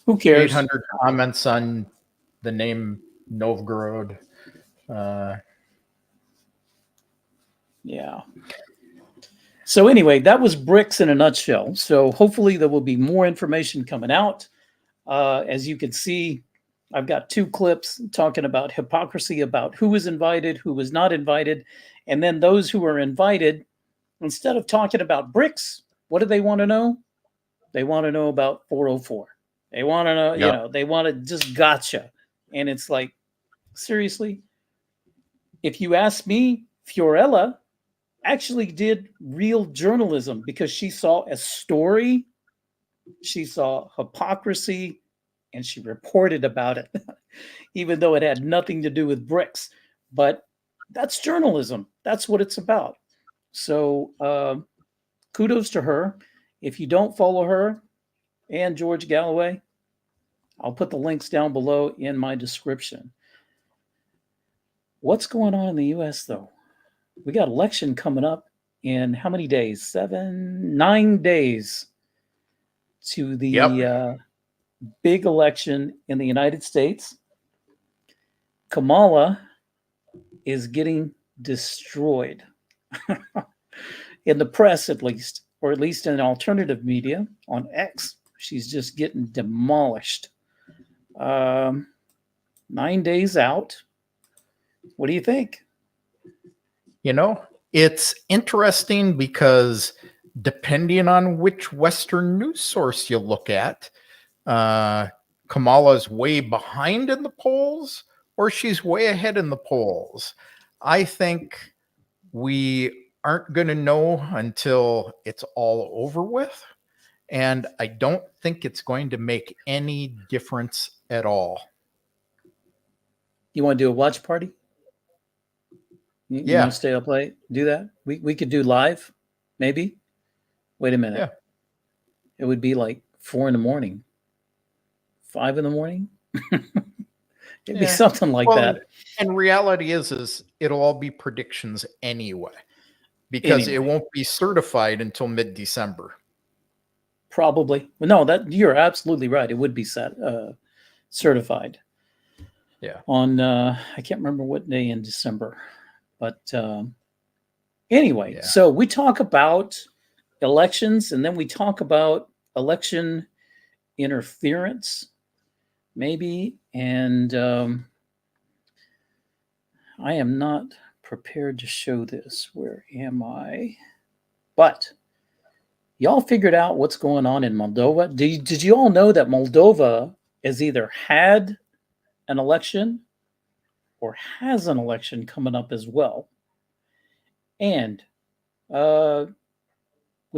Who cares? 800 comments on the name Novgorod. Yeah. So anyway, that was BRICS in a nutshell. So hopefully there will be more information coming out. As you can see, I've got 2 clips talking about hypocrisy, about who was invited, who was not invited. And then those who were invited, instead of talking about BRICS, what do they want to know? They want to know about 404. They want to know, you know, they want to just gotcha. And it's like, seriously? If you ask me, Fiorella actually did real journalism because she saw a story, she saw hypocrisy, and she reported about it, even though it had nothing to do with BRICS. But that's journalism. That's what it's about. So kudos to her. If you don't follow her and George Galloway, I'll put the links down below in my description. What's going on in the U.S., though? We got election coming up in how many days? 9 days to the big election in the United States. Kamala is getting destroyed in the press, at least, or at least in alternative media on X. She's just getting demolished. 9 days out. What do you think? You know, it's interesting because depending on which Western news source you look at, Kamala's way behind in the polls or she's way ahead in the polls. I think we aren't going to know until it's all over with. And I don't think it's going to make any difference at all. You want to do a watch party? You Yeah. want to stay up late? Do that? We could do live, maybe. Wait a minute. Yeah. It would be like 4 a.m, 5 a.m. It'd be something like that. And reality is it'll all be predictions anyway, because it won't be certified until mid-December. Probably. No, that you're absolutely right. It would be certified. Yeah. On I can't remember what day in December, but anyway. Yeah. So we talk about elections, and then we talk about election interference, maybe. And I am not prepared to show this. Where am I? But Y'all figured out what's going on in Moldova? Did you all know that Moldova has either had an election or has an election coming up as well? And would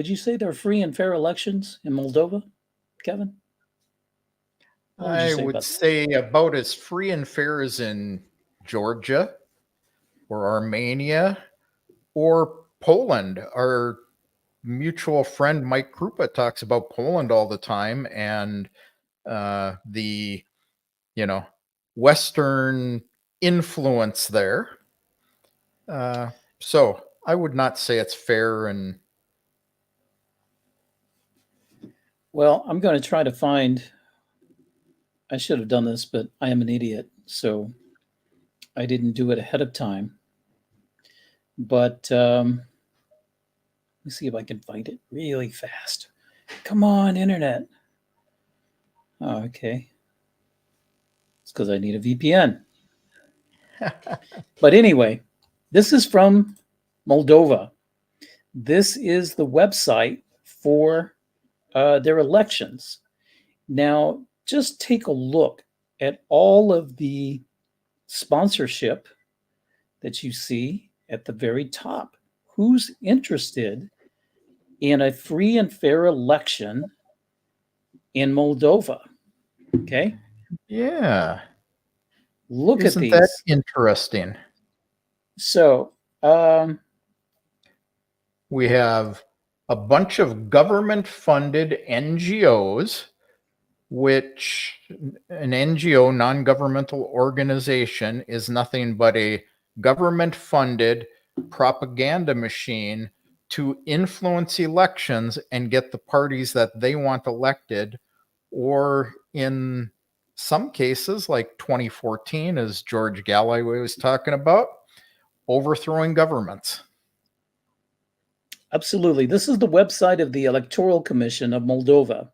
you say they're free and fair elections in Moldova, Kevin? What would you I say would about that? say about as free and fair as in Georgia or Armenia or Poland. Our mutual friend Mike Krupa talks about Poland all the time, and the Western influence there. So I would not say it's fair. And Well, I'm going to try to find. I should have done this, but I am an idiot, so I didn't do it ahead of time. But let me see if I can find it really fast. Come on, internet. Oh, okay. It's because I need a VPN. But anyway, this is from Moldova. This is the website for their elections. Now, just take a look at all of the sponsorship that you see at the very top. Who's interested in a free and fair election in Moldova? Okay. yeah, Look isn't at that these. interesting? So, We have a bunch of government-funded NGOs, which an NGO, non-governmental organization, is nothing but a government-funded propaganda machine to influence elections and get the parties that they want elected, or in some cases, like 2014, as George Galloway was talking about, overthrowing governments. absolutely. This is the website of the Electoral Commission of Moldova.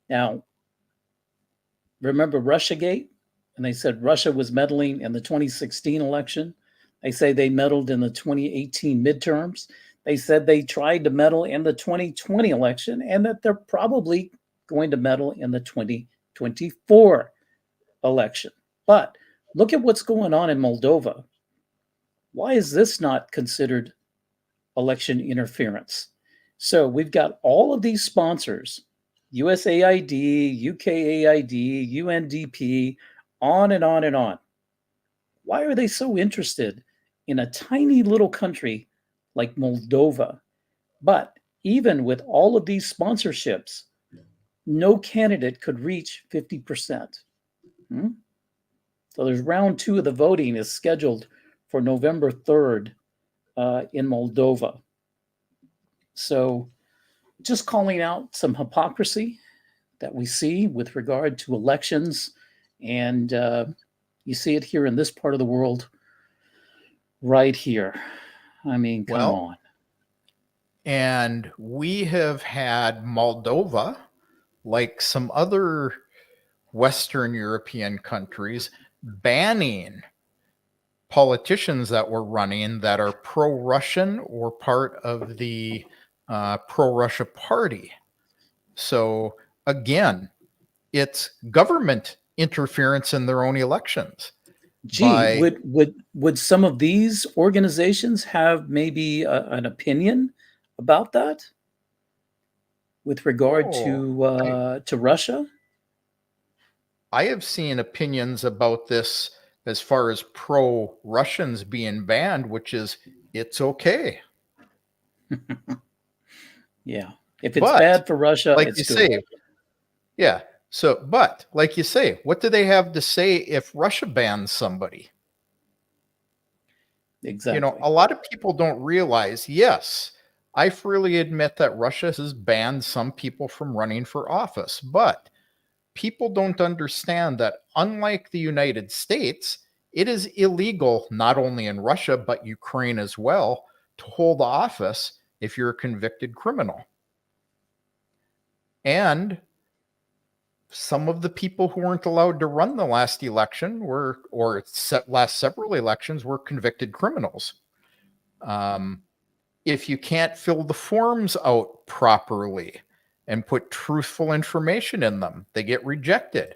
Now, remember Russiagate? And they said Russia was meddling in the 2016 election. They say they meddled in the 2018 midterms. They said they tried to meddle in the 2020 election and that they're probably going to meddle in the 2024 election. But look at what's going on in Moldova. Why is this not considered election interference? So we've got all of these sponsors, USAID, UKAID, UNDP, on and on and on. Why are they so interested in a tiny little country like Moldova? But even with all of these sponsorships, no candidate could reach 50%. So there's round 2 of the voting is scheduled for November 3rd in Moldova. So just calling out some hypocrisy that we see with regard to elections. And you see it here in this part of the world right here. I mean, come on. And we have had Moldova, like some other Western European countries, banning politicians that were running that are pro-Russian or part of the pro-Russia party. So again, it's government interference in their own elections. Gee, would some of these organizations have maybe an opinion about that with regard to Russia? I have seen opinions about this as far as pro-Russians being banned, which is it's okay. Yeah. If it's bad for Russia, like it's you good. say, yeah. So, but like you say, what do they have to say if Russia bans somebody? Exactly. You know, a lot of people don't realize, yes, I freely admit that Russia has banned some people from running for office, but people don't understand that unlike the United States, it is illegal, not only in Russia, but Ukraine as well, to hold office if you're a convicted criminal. And some of the people who weren't allowed to run the last election last several elections were convicted criminals. if you can't fill the forms out properly and put truthful information in them, they get rejected.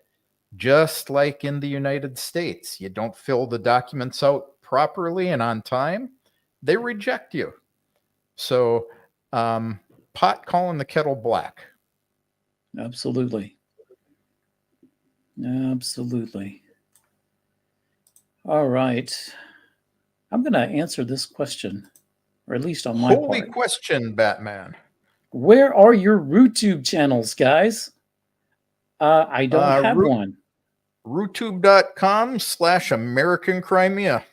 Just like in the United States, you don't fill the documents out properly and on time, they reject you. So, pot calling the kettle black. Absolutely. Absolutely. All right. I'm going to answer this question, or at least on my Holy part. question, Batman. Where are your RooTube channels, guys? I don't have one. Rootube.com/American Crimea.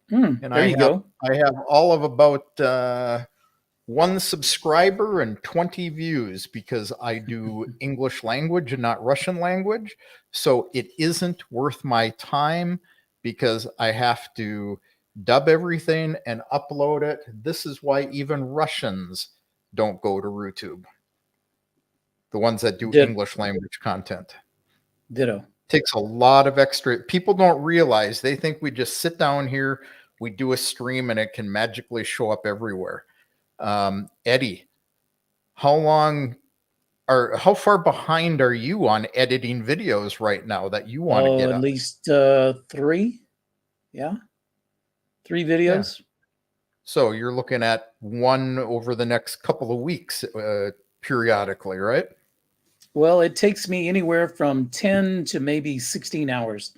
And there you go. I have all of about 1 subscriber and 20 views because I do English language and not Russian language. So it isn't worth my time because I have to dub everything and upload it. This is why even Russians don't go to RooTube. The ones that do English language content. Ditto. Takes a lot of extra. People don't realize. They think we just sit down here, we do a stream, and it can magically show up everywhere. Eddie, how far behind are you on editing videos right now that you want to get at up? least 3. Yeah. 3 videos. Yeah. So you're looking at 1 over the next couple of weeks periodically, right? Well, it takes me anywhere from 10 to maybe 16 hours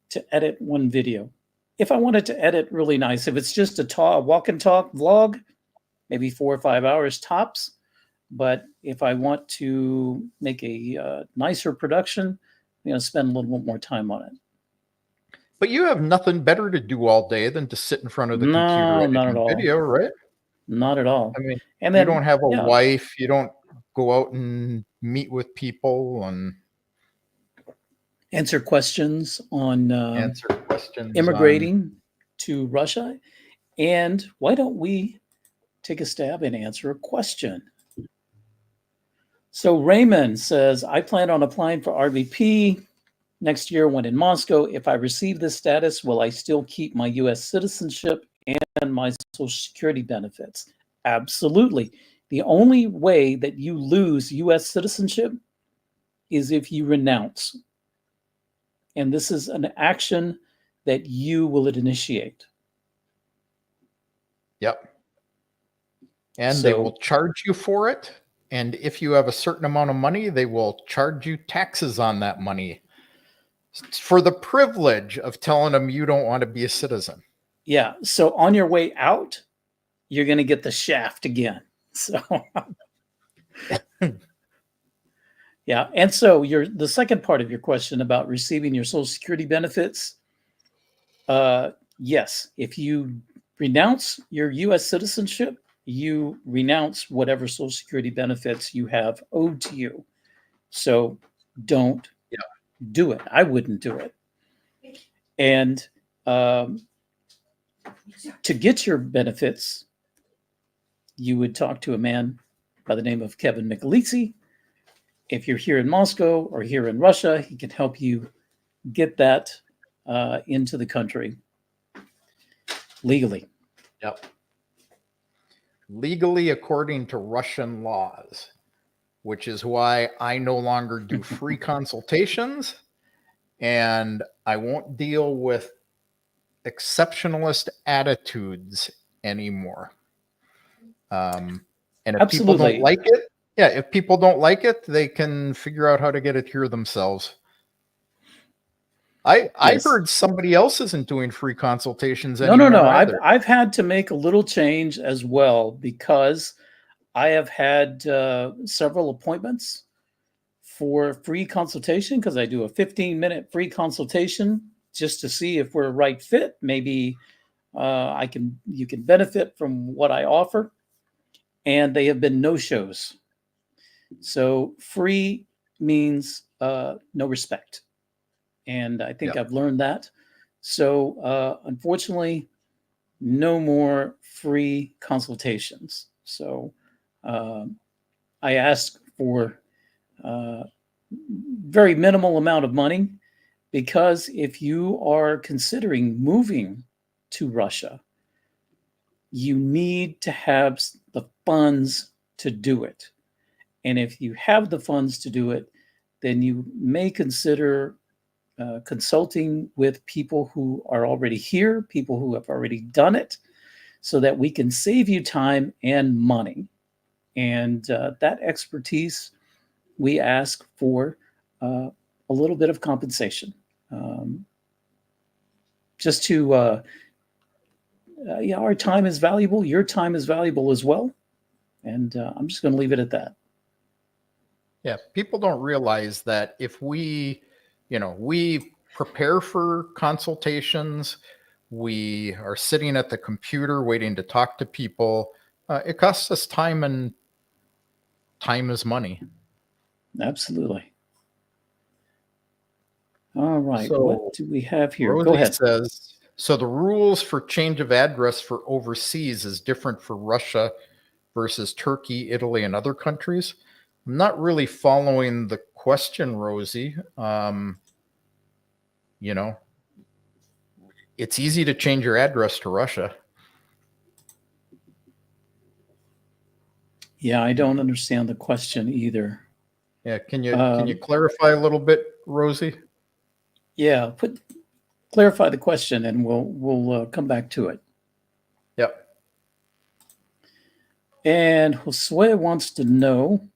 to edit 1 video. If I wanted to edit really nice, if it's just a walk and talk vlog, maybe 4 or 5 hours tops. But if I want to make a nicer production, spend a little bit more time on it. But you have nothing better to do all day than to sit in front of the computer editing video, right? Not at all. I mean, and then, you don't have a wife. You don't go out and meet with people and answer questions on questions immigrating to Russia. And why don't we take a stab and answer a question? So Raymond says, I plan on applying for RVP next year when in Moscow. If I receive this status, will I still keep my U.S. citizenship and my Social Security benefits? Absolutely. The only way that you lose U.S. citizenship is if you renounce. And this is an action that you will initiate. Yep. And they will charge you for it. And if you have a certain amount of money, they will charge you taxes on that money for the privilege of telling them you don't want to be a citizen. Yeah. So on your way out, you're going to get the shaft again. So yeah. And so the second part of your question about receiving your Social Security benefits. Yes. If you renounce your U.S. citizenship, you renounce whatever Social Security benefits you have owed to you. So don't do it. I wouldn't do it. And to get your benefits, you would talk to a man by the name of Kevin McAleese. If you're here in Moscow or here in Russia, he can help you get that into the country legally. Yep. Legally according to Russian laws, which is why I no longer do free consultations, and I won't deal with exceptionalist attitudes anymore. And if people don't like it, if people don't like it, they can figure out how to get it here themselves. I heard somebody else isn't doing free consultations anymore. No. I've had to make a little change as well because I have had several appointments for free consultation because I do a 15-minute free consultation just to see if we're a right fit. Maybe you can benefit from what I offer, and they have been no-shows. So free means no respect. And I think I've learned that. So unfortunately, no more free consultations. So I ask for very minimal amount of money because if you are considering moving to Russia, you need to have the funds to do it. And if you have the funds to do it, then you may consider consulting with people who are already here, people who have already done it, so that we can save you time and money. And that expertise, we ask for a little bit of compensation. Just to, our time is valuable. Your time is valuable as well. And I'm just going to leave it at that. Yeah, people don't realize that if we prepare for consultations, we are sitting at the computer waiting to talk to people. It costs us time, and time is money. Absolutely. All right. So what do we have here? Rosie Go ahead. says, so the rules for change of address for overseas is different for Russia versus Turkey, Italy, and other countries. I'm not really following the question, Rosie. It's easy to change your address to Russia. Yeah, I don't understand the question either. Yeah, can you clarify a little bit, Rosie? Yeah, clarify the question, and we'll come back to it. Yep. And Josue wants to know,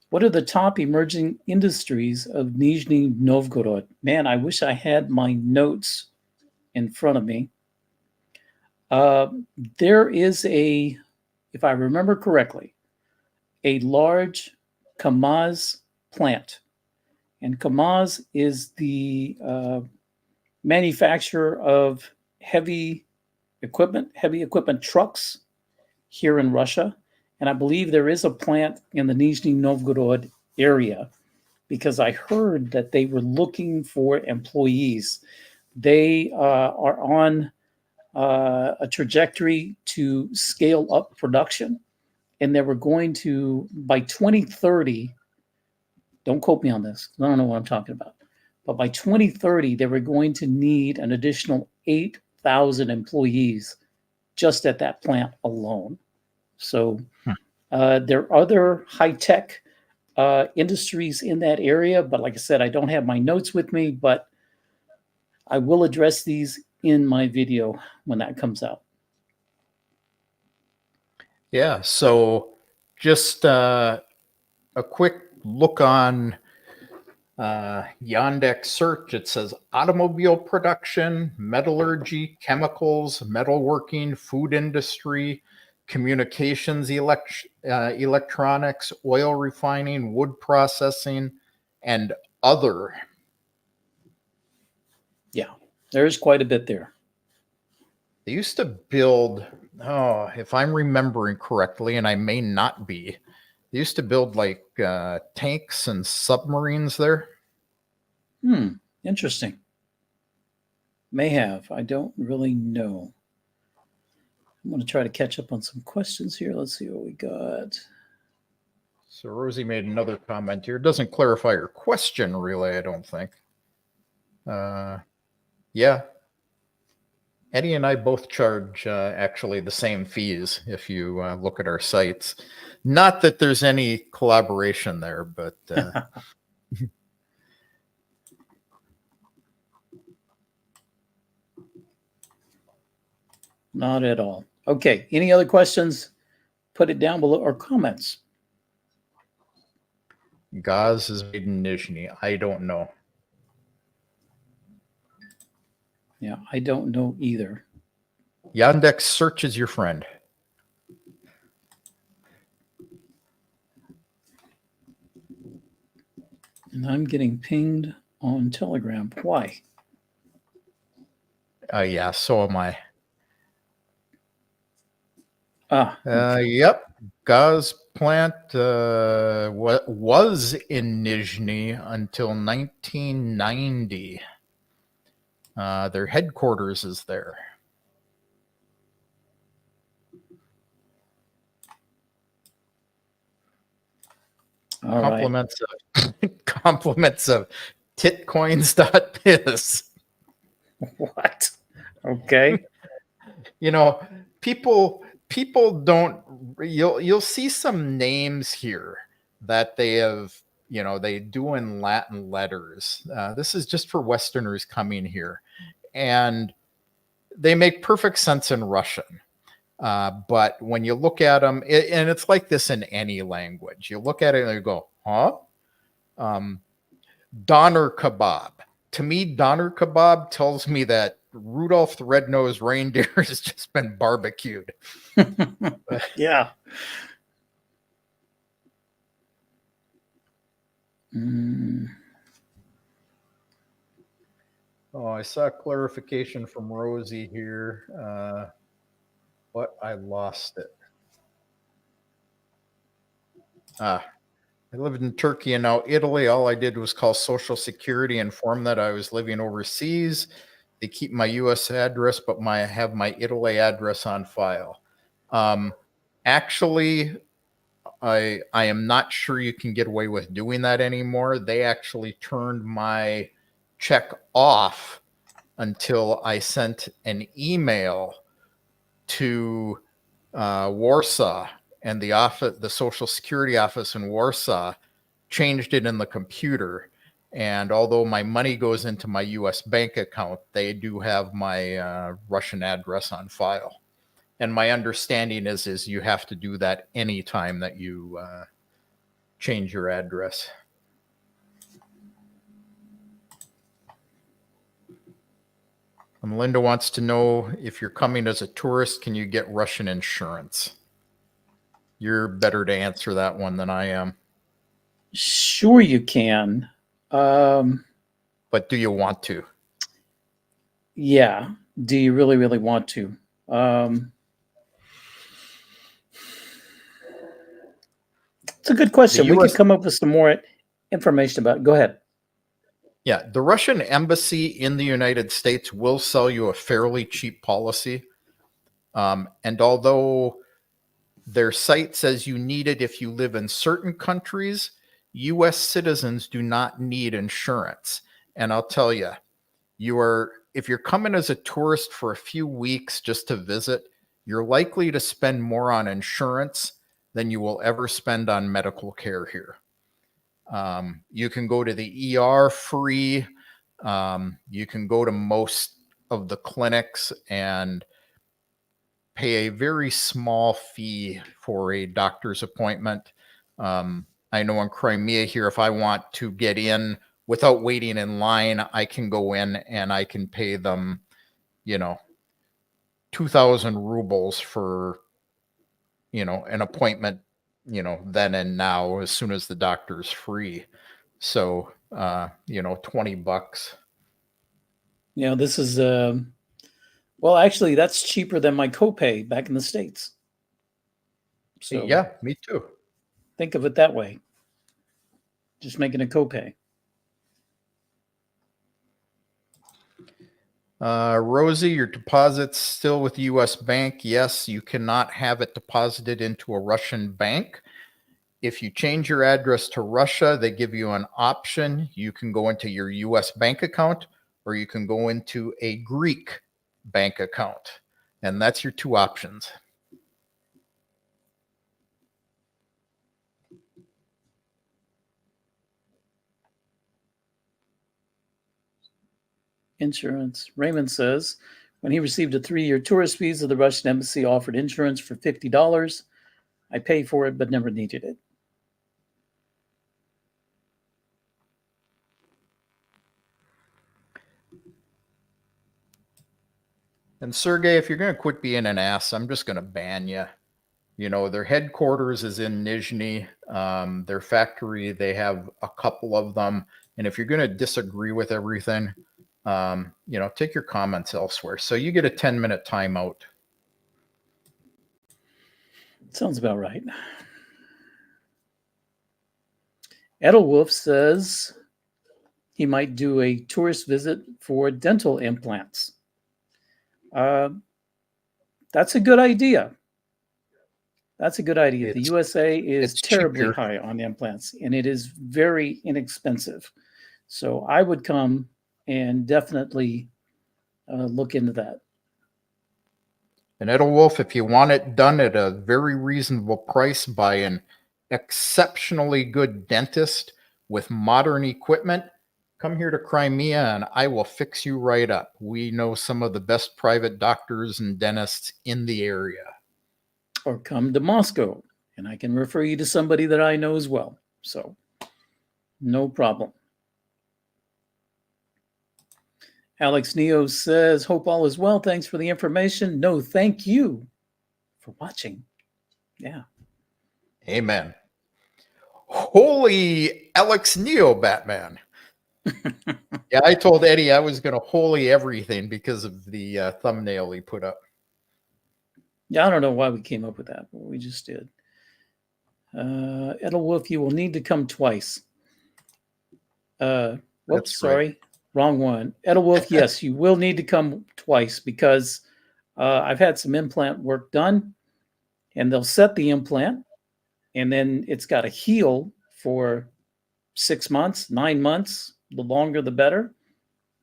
what are the top emerging industries of Nizhny Novgorod? Man, I wish I had my notes in front of me. There is if I remember correctly, a large Kamaz plant. And Kamaz is the manufacturer of heavy equipment trucks here in Russia. And I believe there is a plant in the Nizhny Novgorod area, because I heard that they were looking for employees. They are on a trajectory to scale up production. And they were going to, by 2030, don't quote me on this, I don't know what I'm talking about, but by 2030, they were going to need an additional 8,000 employees just at that plant alone. So there are other high-tech industries in that area, but like I said, I don't have my notes with me, but I will address these in my video when that comes out. Yeah, so just a quick look on Yandex search. It says automobile production, metallurgy, chemicals, metalworking, food industry, communications, electronics, oil refining, wood processing, and other. Yeah, there's quite a bit there. They used to build, if I'm remembering correctly, and I may not be, they used to build like tanks and submarines there. Interesting. May have. I don't really know. I'm going to try to catch up on some questions here. Let's see what we got. So Rosie made another comment here. It doesn't clarify your question, really, I don't think. Yeah. Eddie and I both charge actually the same fees if you look at our sites. Not that there's any collaboration there, but... Not at all. Okay, any other questions? Put it down below, or comments. Gaz is made in Nizhny. I don't know. Yeah, I don't know either. Yandex search is your friend. And I'm getting pinged on Telegram. Why? Yeah, so am I. Okay. Yep. Gaz plant was in Nizhny until 1990. Their headquarters is there. All compliments right. Compliments of titcoins.biz. What? Okay. You know, people don't. You'll see some names here that they have. They do in Latin letters. This is just for Westerners coming here, and they make perfect sense in Russian. But when you look at them, and it's like this in any language, you look at it and you go, huh? Doner kebab. To me, doner kebab tells me that Rudolph the Red-Nosed Reindeer has just been barbecued. Yeah. Mm. Oh, I saw clarification from Rosie here. But I lost it. I lived in Turkey and now Italy. All I did was call Social Security, inform that I was living overseas. They keep my U.S. address, but I have my Italy address on file. Actually, I am not sure you can get away with doing that anymore. They actually turned my check off until I sent an email to Warsaw, and the Social Security office in Warsaw changed it in the computer. And although my money goes into my U.S. bank account, they do have my Russian address on file. And my understanding is you have to do that anytime that you change your address. Melinda wants to know, if you're coming as a tourist, can you get Russian insurance? You're better to answer that one than I am. Sure you can. But do you want to? Yeah. Do you really, really want to? It's a good question. We could come up with some more information about it. Go ahead. Yeah, the Russian embassy in the United States will sell you a fairly cheap policy. And although their site says you need it if you live in certain countries, U.S. citizens do not need insurance. And I'll tell you, if you're coming as a tourist for a few weeks just to visit, you're likely to spend more on insurance than you will ever spend on medical care here. You can go to the ER free. You can go to most of the clinics and pay a very small fee for a doctor's appointment. I know in Crimea here, if I want to get in without waiting in line, I can go in and I can pay them, 2,000 rubles for, an appointment, then and now, as soon as the doctor's free. So, $20. This is, well, actually, that's cheaper than my copay back in the States. So yeah, me too. Think of it that way. Just making a copay. Rosie, your deposit's still with U.S. Bank. Yes, you cannot have it deposited into a Russian bank. If you change your address to Russia, they give you an option. You can go into your U.S. bank account, or you can go into a Greek bank account. And that's your two options. Insurance. Raymond says, when he received a 3-year tourist visa, the Russian embassy offered insurance for $50. I paid for it, but never needed it. And Sergey, if you're going to quit being an ass, I'm just going to ban you. Their headquarters is in Nizhny. Their factory, they have a couple of them. And if you're going to disagree with everything, take your comments elsewhere. So you get a 10-minute timeout. Sounds about right. Edelwolf says he might do a tourist visit for dental implants. That's a good idea. That's a good idea. The USA is terribly high on implants, and it is very inexpensive. So I would come and definitely look into that. And Edelwolf, if you want it done at a very reasonable price by an exceptionally good dentist with modern equipment, come here to Crimea and I will fix you right up. We know some of the best private doctors and dentists in the area. Or come to Moscow, and I can refer you to somebody that I know as well. So, no problem. Alex Neo says, hope all is well. Thanks for the information. No, thank you for watching. Yeah. Amen. Holy Alex Neo Batman. Yeah, I told Eddie I was going to holy everything because of the thumbnail he put up. Yeah, I don't know why we came up with that, but we just did. Edelwolf, you will need to come twice. Whoops, That's sorry. right. Wrong one. Edelwolf, yes, you will need to come twice because I've had some implant work done, and they'll set the implant, and then it's got to heal for 6 months, 9 months. The longer, the better.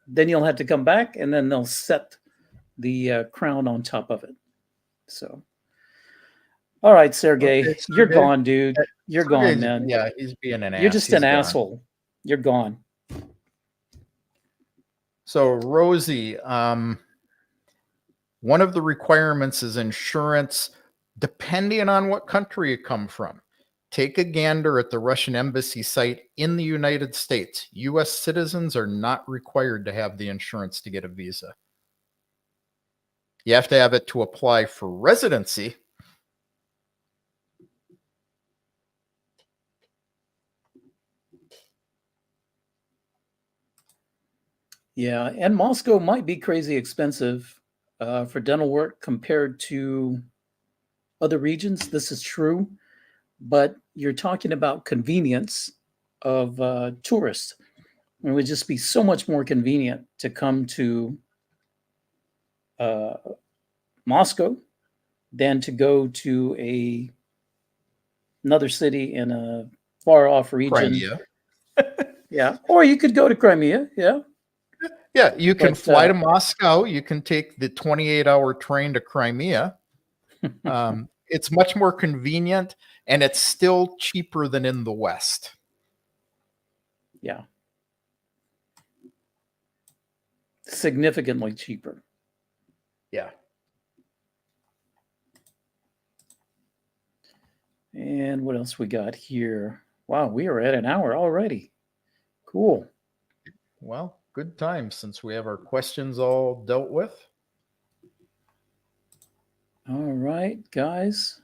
Then you'll have to come back, and then they'll set the crown on top of it. So, all right, Sergey, Okay, you're Sergey. gone, dude. You're gone, Sergey's- man. Yeah, he's being an ass. You're just He's an gone. asshole. You're gone. So, Rosie, one of the requirements is insurance, depending on what country you come from. Take a gander at the Russian embassy site in the United States. U.S. citizens are not required to have the insurance to get a visa. You have to have it to apply for residency. Yeah, and Moscow might be crazy expensive for dental work compared to other regions. This is true, but you're talking about convenience of tourists. It would just be so much more convenient to come to Moscow than to go to another city in a far off region. Crimea. Yeah, or you could go to Crimea. Yeah. Yeah, you can But, fly to Moscow. You can take the 28-hour train to Crimea. It's much more convenient, and it's still cheaper than in the West. Yeah. Significantly cheaper. Yeah. And what else we got here? Wow, we are at an hour already. Cool. Well, good time since we have our questions all dealt with. All right, guys.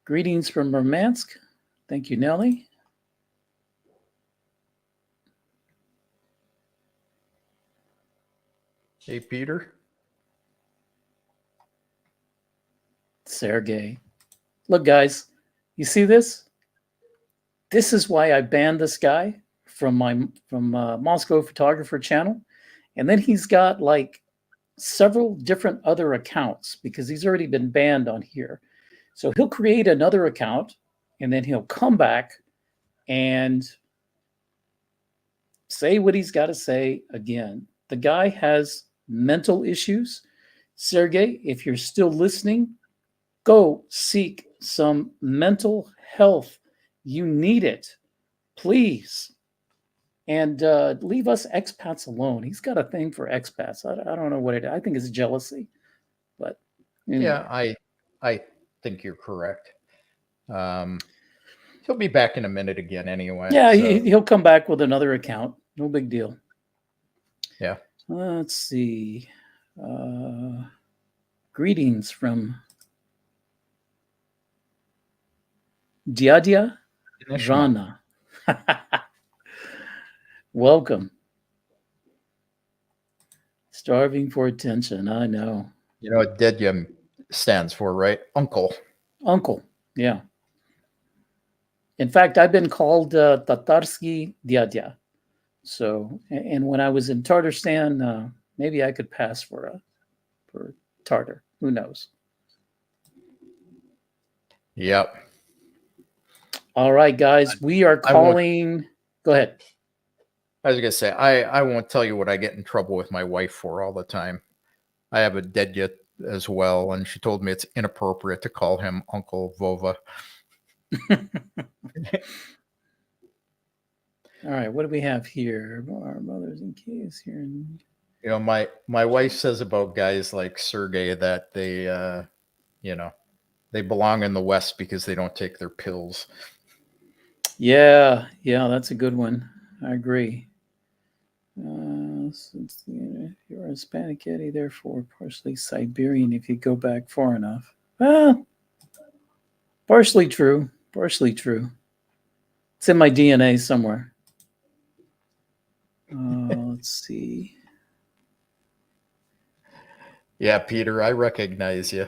Greetings from Murmansk. Thank you, Nellie. Hey, Peter. Sergey. Look, guys, you see this? This is why I banned this guy from Moscow Photographer channel. And then he's got like several different other accounts because he's already been banned on here. So he'll create another account and then he'll come back and say what he's got to say again. The guy has mental issues. Sergey, if you're still listening, go seek some mental health. You need it, please. And leave us expats alone. He's got a thing for expats. I don't know what it is. I think it's jealousy. But anyway. Yeah, I think you're correct. He'll be back in a minute again anyway. Yeah, so. he'll come back with another account. No big deal. Yeah. Let's see. Greetings from Diadia Rana. Welcome. Starving for attention. I know. You know what Dedya stands for, right? Uncle. Uncle. Yeah. In fact, I've been called Tatarsky Diadya. So, and when I was in Tatarstan, maybe I could pass for Tartar. Who knows? Yep. All right, guys. We are calling. Go ahead. I was going to say, I won't tell you what I get in trouble with my wife for all the time. I have a Dedya as well, and she told me it's inappropriate to call him Uncle Vova. All right, what do we have here? Our mothers in case here. You know, my wife says about guys like Sergey that they, you know, they belong in the West because they don't take their pills. Yeah, that's a good one. I agree. Since you're a Hispanic Yeti, therefore partially Siberian if you go back far enough. Well, partially true. Partially true. It's in my DNA somewhere. Let's see. Yeah, Peter, I recognize you.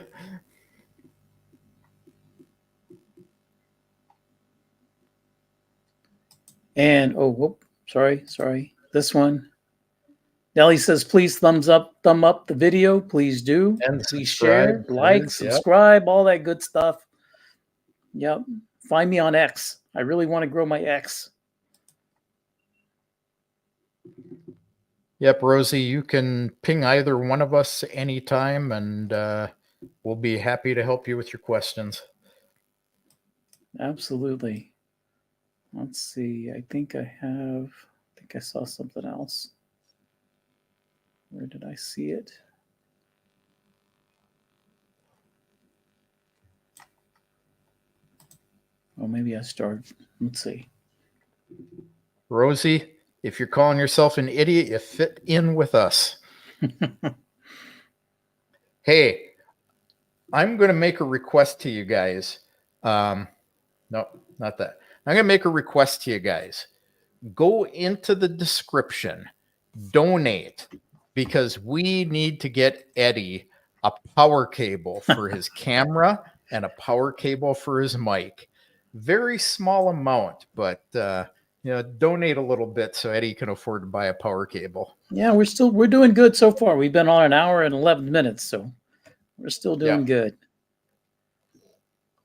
And whoop, sorry. This one. Nelly says, please thumb up the video. Please do. And please share, like, yep. subscribe, all that good stuff. Yep. Find me on X. I really want to grow my X. Yep, Rosie, you can ping either one of us anytime, and we'll be happy to help you with your questions. Absolutely. Let's see. I think I saw something else. Where did I see it? Oh, maybe I started. Let's see. Rosie, if you're calling yourself an idiot, you fit in with us. Hey, I'm going to make a request to you guys. No, not that. I'm going to make a request to you guys. Go into the description, donate, because we need to get Eddie a power cable for his camera and a power cable for his mic. Very small amount, but donate a little bit so Eddie can afford to buy a power cable. Yeah, we're doing good so far. We've been on an hour and 11 minutes, so we're still doing good.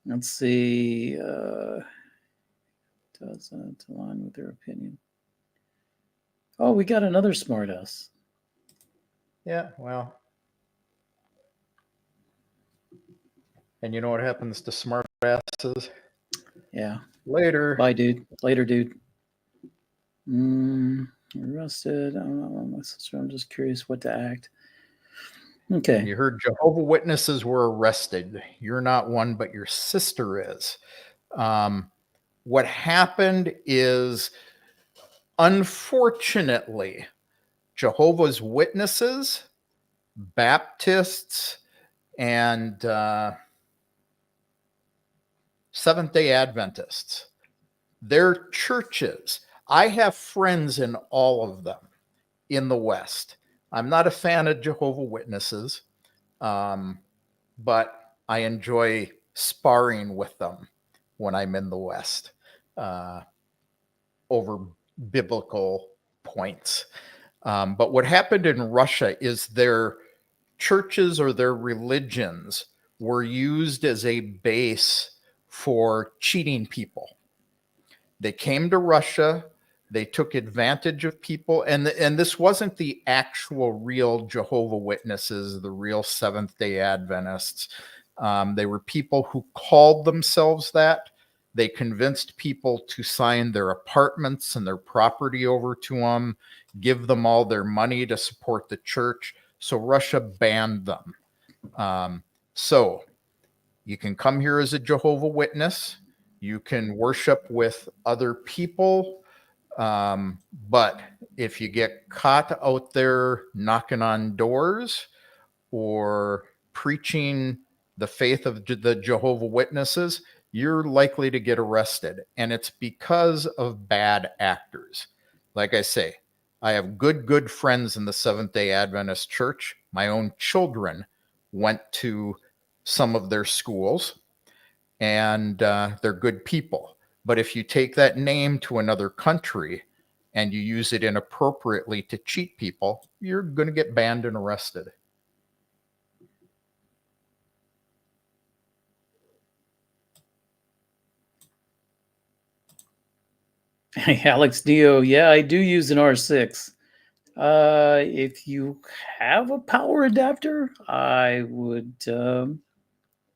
Let's see. Doesn't align with their opinion. Oh, we got another smartass. Yeah, well. And you know what happens to smartasses? Yeah. Later. Bye, dude. Later, dude. Arrested. I don't know. My sister. I'm just curious what to act. Okay. You heard Jehovah's Witnesses were arrested. You're not one, but your sister is. What happened is, unfortunately, Jehovah's Witnesses, Baptists, and Seventh-day Adventists, their churches, I have friends in all of them in the West. I'm not a fan of Jehovah's Witnesses, but I enjoy sparring with them when I'm in the West over biblical points. But what happened in Russia is their churches or their religions were used as a base for cheating people. They came to Russia, they took advantage of people, and this wasn't the actual real Jehovah's Witnesses, the real Seventh-day Adventists. They were people who called themselves that. They convinced people to sign their apartments and their property over to them, give them all their money to support the church. So Russia banned them. So you can come here as a Jehovah's Witness. You can worship with other people. But if you get caught out there knocking on doors or preaching the faith of the Jehovah's Witnesses, you're likely to get arrested. And it's because of bad actors. Like I say, I have good friends in the Seventh-day Adventist Church. My own children went to some of their schools, and they're good people. But if you take that name to another country and you use it inappropriately to cheat people, you're going to get banned and arrested. Hey, Alex Dio. Yeah, I do use an R6. If you have a power adapter, I would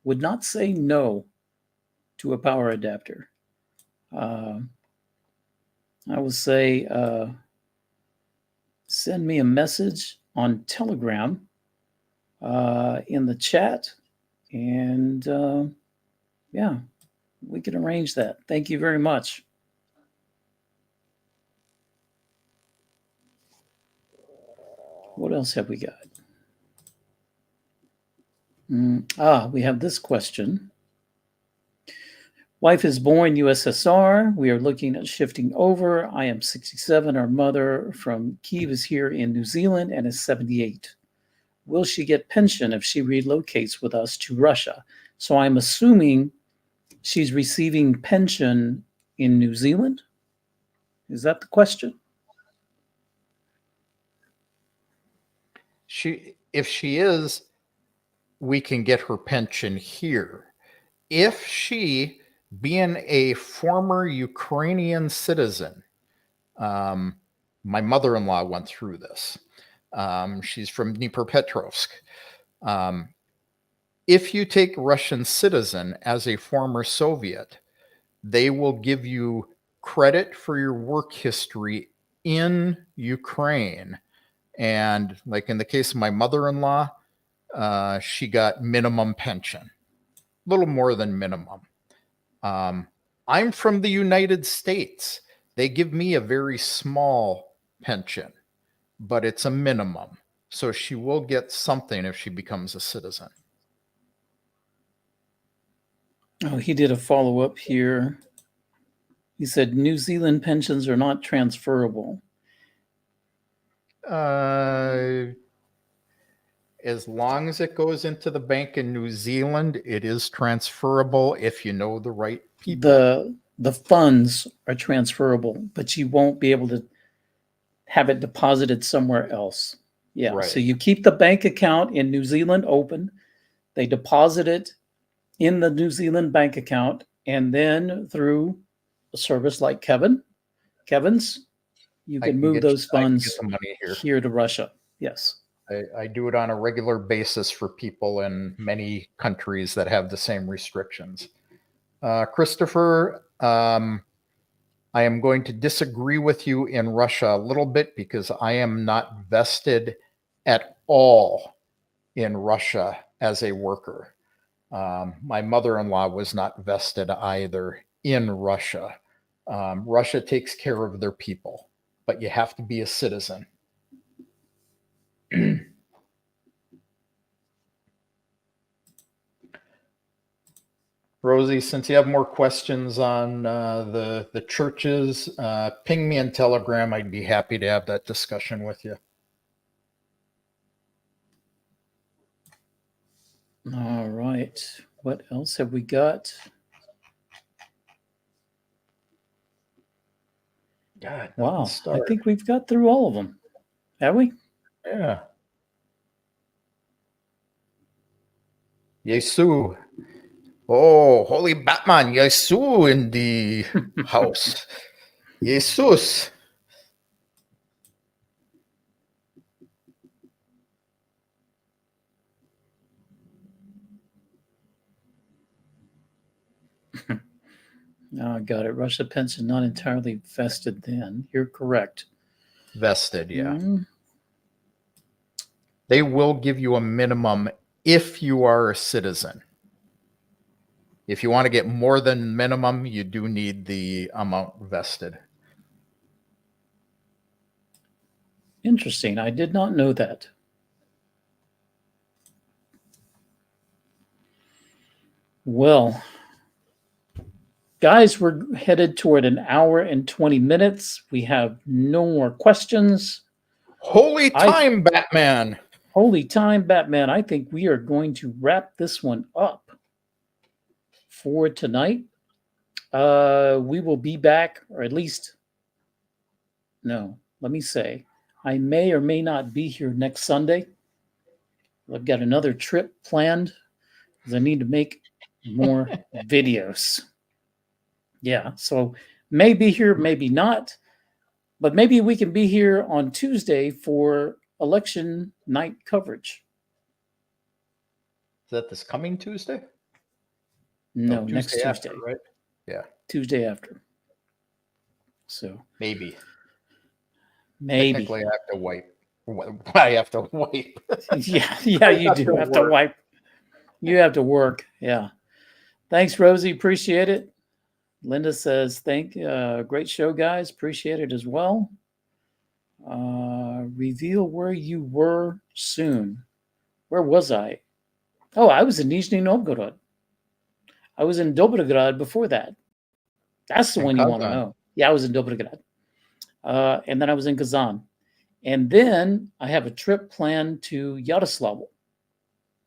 not say no to a power adapter. I would say send me a message on Telegram in the chat, and yeah, we can arrange that. Thank you very much. What else have we got? We have this question. Wife is born USSR. We are looking at shifting over. I am 67. Our mother from Kyiv is here in New Zealand and is 78. Will she get pension if she relocates with us to Russia? So I'm assuming she's receiving pension in New Zealand. Is that the question? If she is, we can get her pension here. If she, being a former Ukrainian citizen, my mother-in-law went through this. She's from Dnipropetrovsk. If you take Russian citizen as a former Soviet, they will give you credit for your work history in Ukraine. And like in the case of my mother-in-law, she got minimum pension, a little more than minimum. I'm from the United States. They give me a very small pension, but it's a minimum. So she will get something if she becomes a citizen. Oh, he did a follow-up here. He said New Zealand pensions are not transferable. As long as it goes into the bank in New Zealand, it is transferable if you know the right people. The funds are transferable, but you won't be able to have it deposited somewhere else. Yeah, right. So you keep the bank account in New Zealand open. They deposit it in the New Zealand bank account, and then through a service like Kevin's, you can move those funds here to Russia. Yes. I do it on a regular basis for people in many countries that have the same restrictions. Christopher, I am going to disagree with you in Russia a little bit because I am not vested at all in Russia as a worker. My mother-in-law was not vested either in Russia. Russia takes care of their people, but you have to be a citizen. Rosie, since you have more questions on the churches, ping me in Telegram. I'd be happy to have that discussion with you. All right. What else have we got? God, wow. I think we've got through all of them. Have we? Yeah. Yesu. Oh, holy Batman, Yesu in the house. Jesus. Oh, got it. Russia pension not entirely vested then. You're correct. Vested, yeah. They will give you a minimum if you are a citizen. If you want to get more than minimum, you do need the amount vested. Interesting. I did not know that. Well, guys, we're headed toward an hour and 20 minutes. We have no more questions. Holy time, Batman. Holy time, Batman. I think we are going to wrap this one up for tonight. We will be back, or at least, no, let me say, I may or may not be here next Sunday. I've got another trip planned because I need to make more videos. Yeah, so may be here, maybe not. But maybe we can be here on Tuesday for election night coverage. Is that this coming Tuesday? No, next Tuesday Tuesday. after, right? Yeah, Tuesday after. So maybe. maybe. Technically, I have to wipe. I have to wipe. Yeah, you do have to wipe. You have to work. Yeah. Thanks, Rosie. Appreciate it. Linda says, great show, guys. Appreciate it as well. Reveal where you were soon. Where was I? Oh, I was in Nizhny Novgorod. I was in Dobrograd before that. That's the one you want to know. Yeah, I was in Dobrograd. And then I was in Kazan. And then I have a trip planned to Yaroslavl.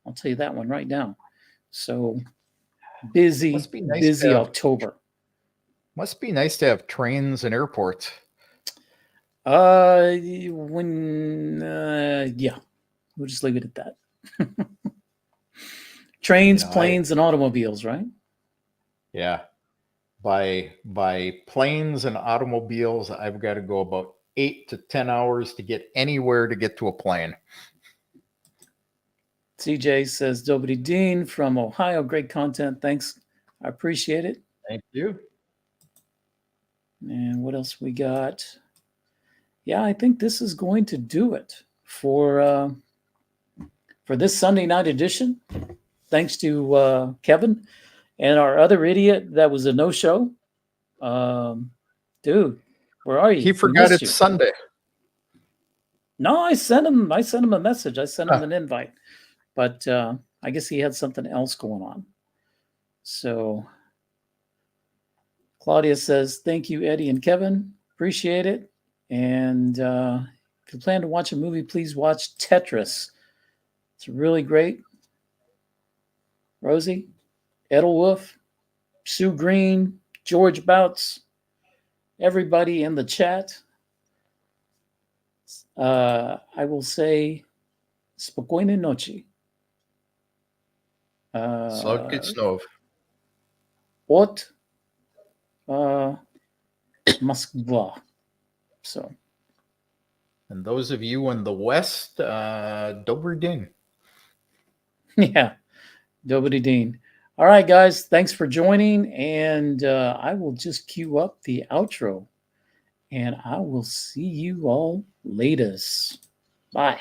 I'll tell you that one right now. So busy October. Must be nice to have trains and airports. Yeah, we'll just leave it at that. Trains, planes, and automobiles, right? Yeah. By planes and automobiles, I've got to go about 8 to 10 hours to get anywhere to get to a plane. CJ says, Dobry Dean from Ohio. Great content. Thanks. I appreciate it. Thank you. And what else we got? Yeah, I think this is going to do it for this Sunday night edition. Thanks to Kevin and our other idiot that was a no-show. Dude, where are you? He forgot it's Sunday. No, I sent him a message. I sent him an invite. But I guess he had something else going on. So Claudia says, thank you, Eddie and Kevin. Appreciate it. And if you plan to watch a movie, please watch Tetris. It's really great. Rosie, Edelwolf, Sue Green, George Bouts, everybody in the chat. I will say, spokojnej noci. Sladký snov. От Moskva. So. And those of you in the West, Dobry Din. Yeah, Dobry Din. All right, guys, thanks for joining. And I will just queue up the outro. And I will see you all later. Bye.